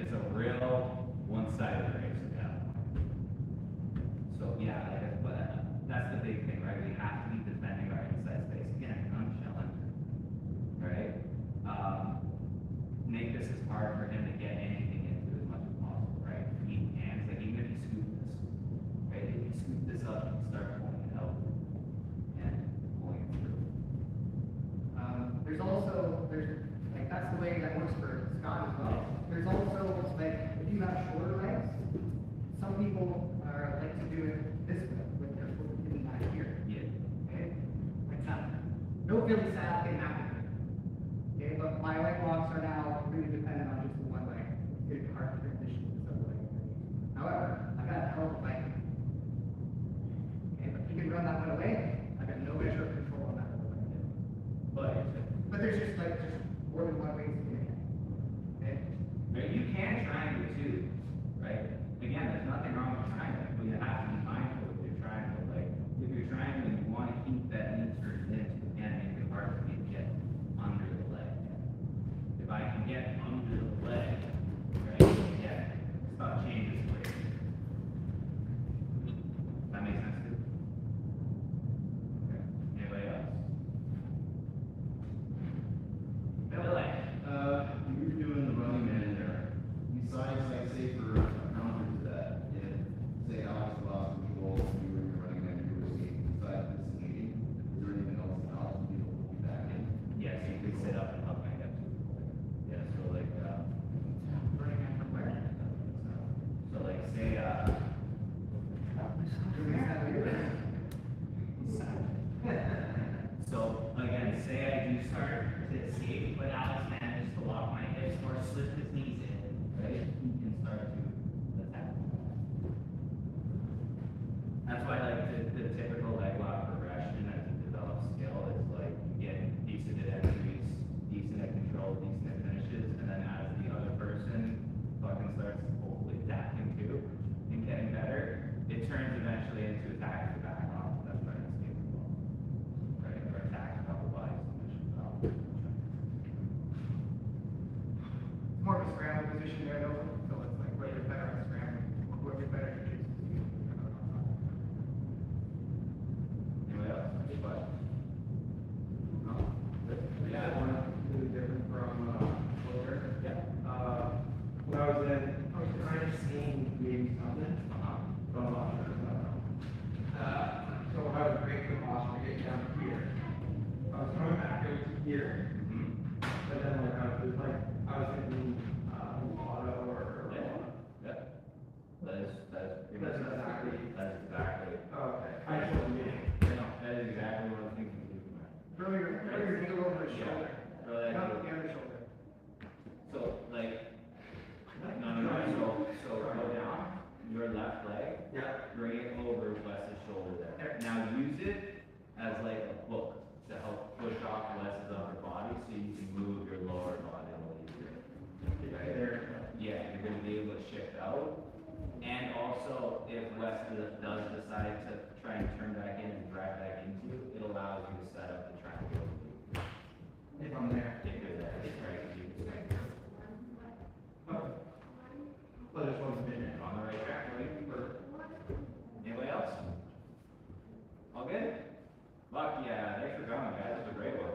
It's a real one-sided race at that point. So, yeah, but that's the big thing, right? We have to be defending our inside space. Again, I'm chilling, right? Make this as hard for him to get anything into as much as possible, right? He can, like, even if he scoops this, right? If you scoop this up, you can start pulling it out and pulling it through. There's also, like, that's the way that works for Scott as well. There's also, like, if you have shorter legs, some people are like to do it this way, with their foot in back here. Yeah. Okay? Like that. No Philly style can happen. Okay, but my leg locks are now really dependent on just the one leg. It's getting hard to transition to the other leg. However, I got a hell of a leg. Okay, but if you can run that one away, I got no measure of control on that one leg. But there's just more than one way to do it. Okay? Right, you can triangle too, right? Again, there's nothing wrong with triangle, but you have to be mindful of your triangle. Like, if you're triangling, you want to keep that knee turned in to, again, make it hard for me to get under the leg. If I can get under the leg, right, again, stuff changes for you. That makes sense too? Okay, anybody else? Billy? You were doing the running man there. Besides, like, say for counter to that, if, say, Alex lost control, you were in your running man, you were skating, besides disengaging, is there anything else that helps you to pull back in? Yes, you can sit up and help my hip too. Yeah, so like, Running out from where? so like, say, so again, say I do start to skate, but Alex manages to lock my hips or slip his knees in, right? He can start to attack. That's why like the typical leg lock progression as you develop skill is like you get decent at entries, decent at control, decent at finishes, and then as the other person fucking starts hopefully adapting too and getting better, it turns eventually into attacking the back off. That's right, it's capable. Right? Or attacking upper body submission. It's more of a scramble position there though, so it's like whoever's better at scrambling, or whoever's better at jiu-jitsu. Anybody else? Any questions? No? Yeah, one really different from shoulder. Yeah. When I was kind of seeing maybe something from so I was breaking the posture to get down here. I was coming back over to here, but then like I was thinking auto or Yeah. That is pretty much That's exactly. That's exactly. okay. I just wasn't getting. No, that is exactly what I'm thinking. Throw your heel over his shoulder. Throw that Not heel. the other shoulder. So like, no. So go down your left leg. Yeah. Bring it over Wes's shoulder there. Now use it as like a hook to help push off Wes's upper body so you can move your lower body a little easier. Right? Yeah, you're gonna be able to shift out. And also, if Wes does decide to try and turn back in and drive back into you, it allows you to set up the triangle. If I'm there. If you're there, right? You can swing. Okay. Well, this one's been in. On the right track, right? Anybody else? All good? Luck, yeah, thanks for coming, guys. This was a great one.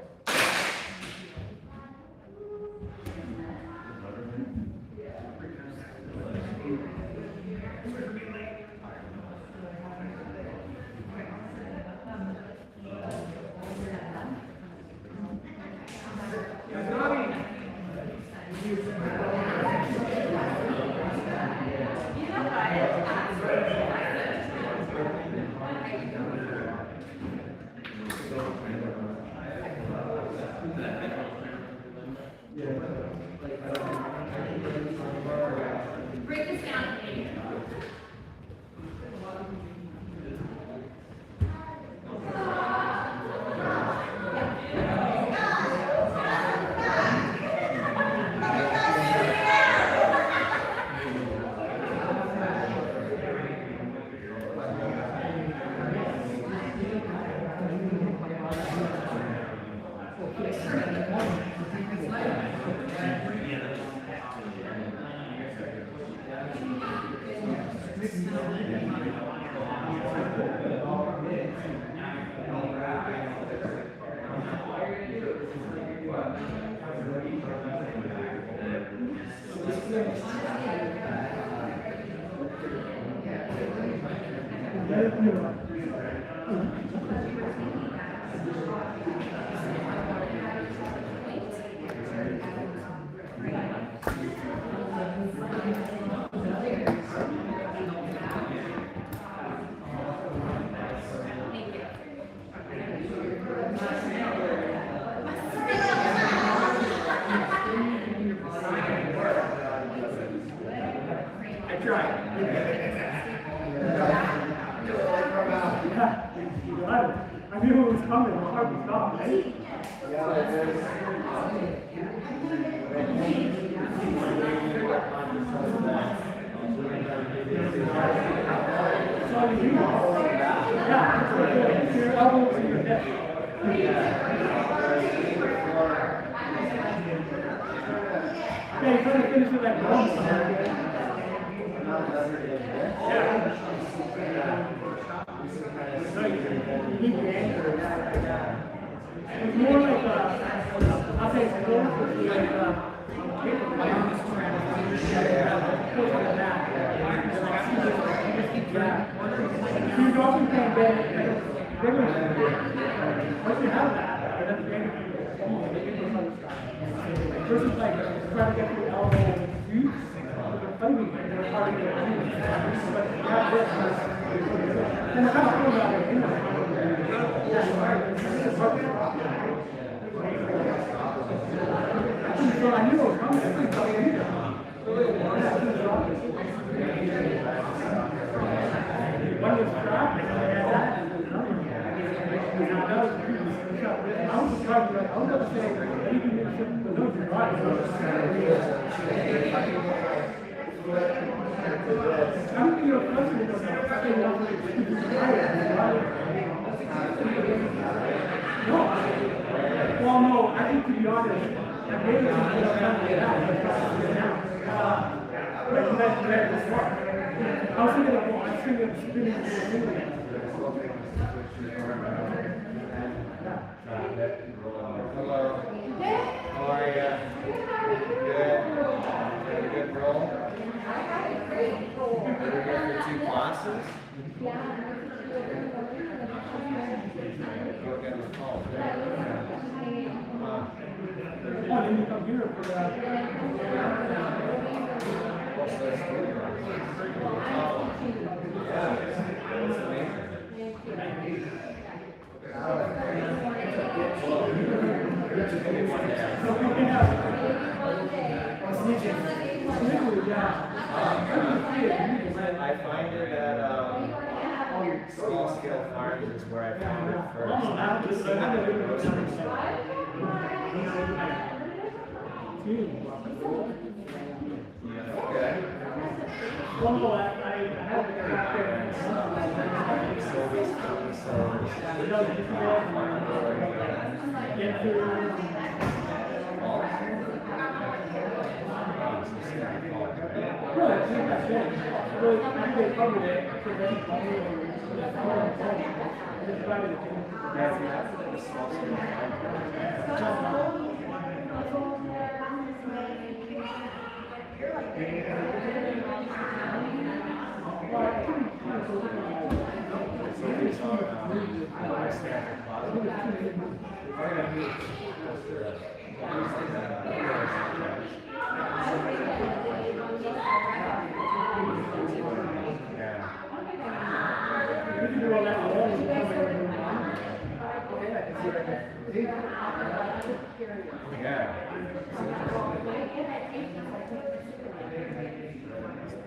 I tried. I knew it was coming, it was hard to stop, right? So you your elbows and your hip. Okay, you're trying to finish with that drum. It's more like I'll say it's more you don't think that once you have that, that's great. Versus like trying to get your elbow and use fighting, it's hard to get it. But you have this, and I kind of feel that way, you know. So I knew it was coming. I couldn't tell you either. One was strapped, and I had that, and another one. I was surprised, I was about to say, anything that should, but those are right. I don't think you're flexible enough. I think you're no. Well, no, I think to be honest, I made it to get out. But that's smart. I was thinking of spinning. Hello. How are you? Good. Had a good roll? Did you get your 2 classes? Look at the phone. Oh, then you come here for that. What's this doing? Yeah. It's amazing. I find it at small scale farms is where I found it first. Okay.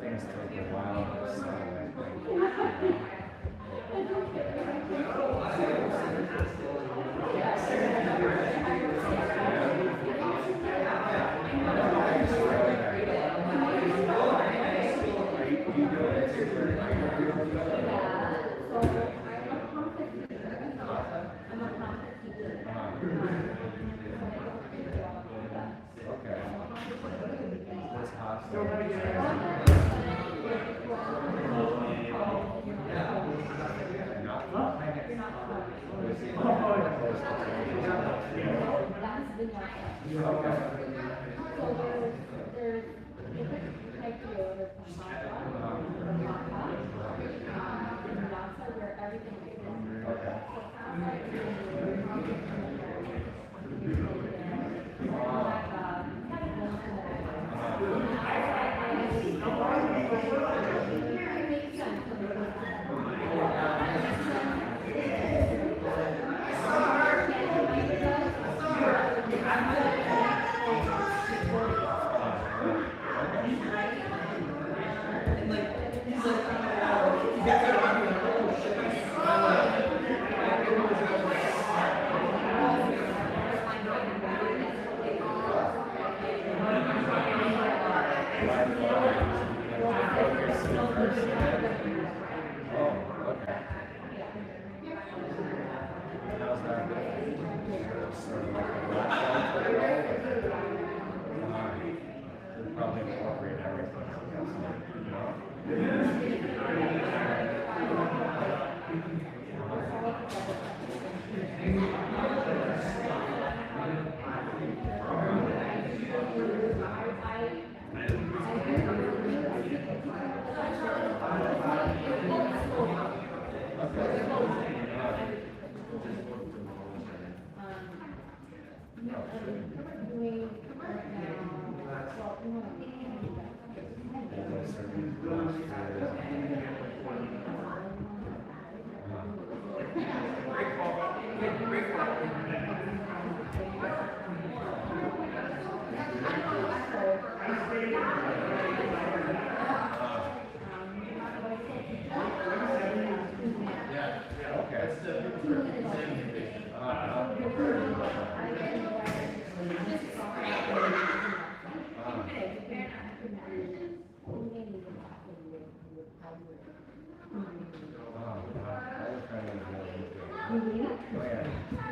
Things take a while to settle, Okay. This hospital.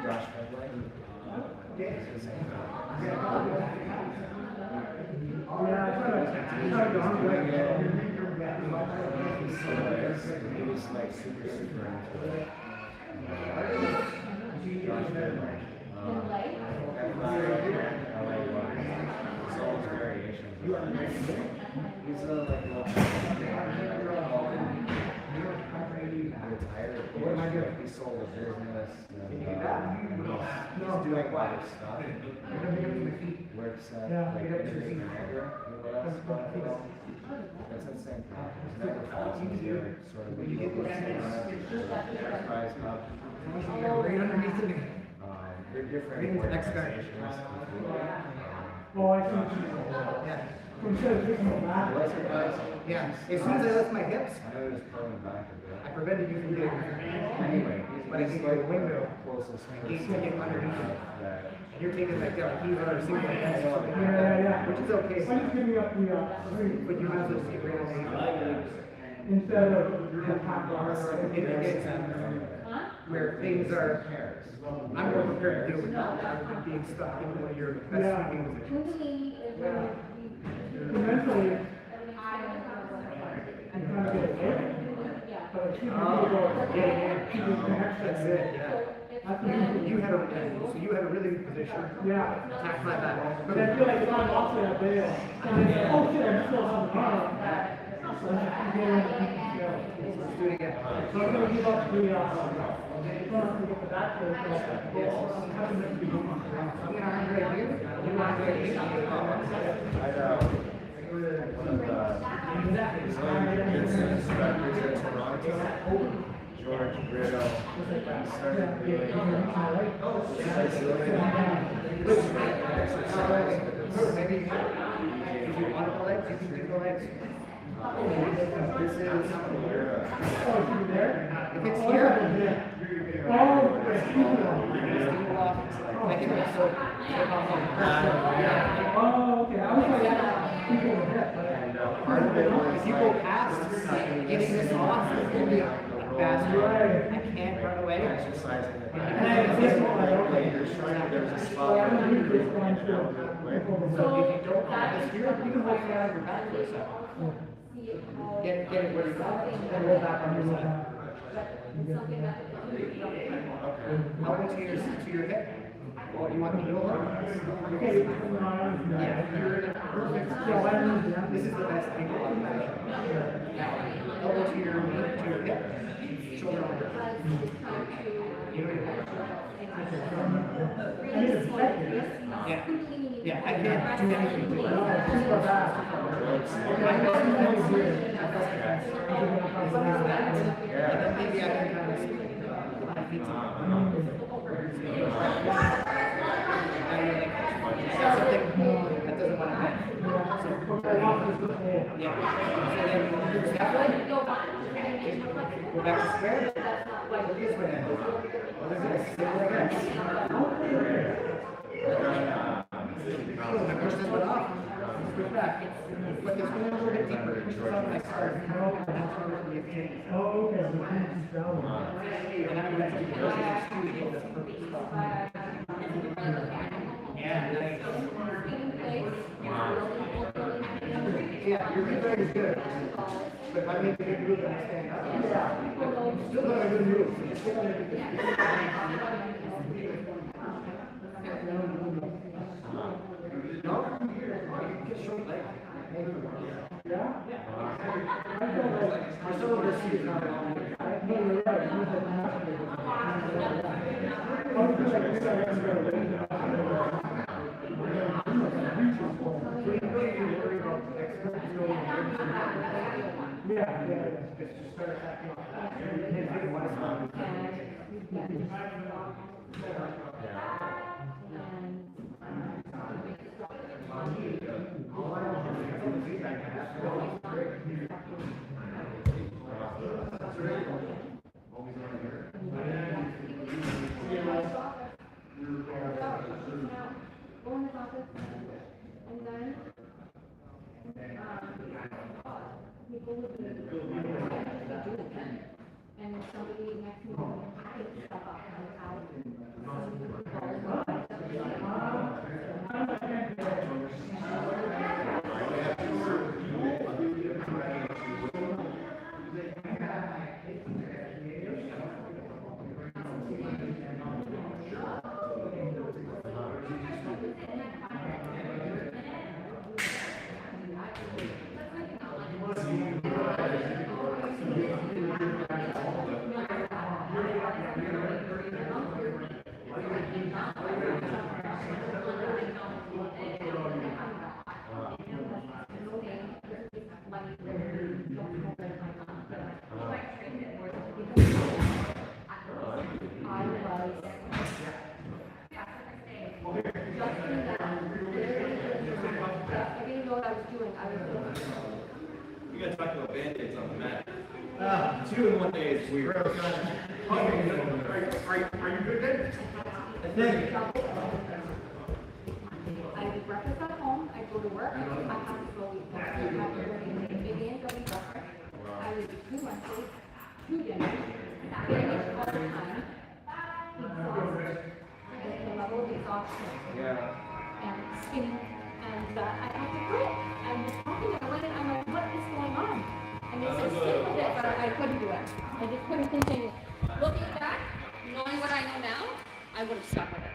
Josh Fenway. He was like super into it. Josh Fenway. There's all these variations. He's a like retired. He sold a business. He's doing a lot of stuff. Works at like Niagara. That's insane. Niagara Falls is here, sort of. When you get Prize Cup. Right underneath it. They're different organizations. Oh, I see. Yeah. Yeah, as soon as I lift my hips, I know there's pulling back a bit. I prevented you from getting Anyway, but I think the window, closest he's taking underneath it. that. And you're taking like that, he's on a single head. Yeah. Which is okay. Why don't you give me up the, But you might as well just get rid of it. instead of your top bar? It's where things are, I'm more prepared to deal with that, being stuck in one of your best swinging positions. Eventually, I'm trying to get it. But I see people getting in, people connect. That's it, yeah. That's what you You had a, so you had a really good position. Yeah. Attack my back. But I feel like if I'm also that big, and then, oh shit, I'm still on the bottom. So I have to get in and go. Let's do it again. So I'm gonna give up the, to get the back to it, so I'm having to be going on. I'm gonna arm right here. You arm right here. One of the Brazilian instructors in Toronto, George Riddle, started doing Maybe if you want the legs, you can do the legs. This is if it's here, I can also Oh, okay, I was like, people in the head. part of it was if you go past getting this off, it's gonna be faster. I can't run away. exercising it. And I this one, I don't like. There's a So spot I don't need this one where too. So if you don't have this here, you can hold it on your back for a second. Get it where you're going, then roll back on your side. Elbow to your hip. Or you want the heel? Okay, Yeah, you're in a perfect. This is the best angle on the position. Now, elbow to your knee, to your hip, shoulder on your hip. You know your hip. Yeah, yeah, I can't do anything to and then maybe I can kind of speak my feet that's something that doesn't want to happen. Yeah. So then step right. Go back to square. This way. Push this one off. Push back. But this one a little bit deeper. Push this on my start. Oh, okay, the hands is down. And I'm going to do this perfect spot. Yeah, nice. Yeah, your good is good. But if I make a good move and I stand up, yeah. Still not a good move. It's still not a good move. No? Get short leg. Yeah? I still don't see it now. No, you're right. You said half of it. I was like, this I have to go. Yeah. Just start attacking off that. And if you want to talk about band-aids on the mat. 2 in 1 day is weird. Are you good then? I would breakfast at home, I'd go to work, I have to go eat lunch, I have to go eat begin, go eat breakfast. I would do 2 lunches, 2 dinners, finish all the time, exhausted, at the level of exhaustion. And spinning, and I had to quit. I was talking to them, and I'm like, what is going on? And they said, stick with it, but I couldn't do it. I just couldn't continue. Looking back, knowing what I know now, I would have stuck with it.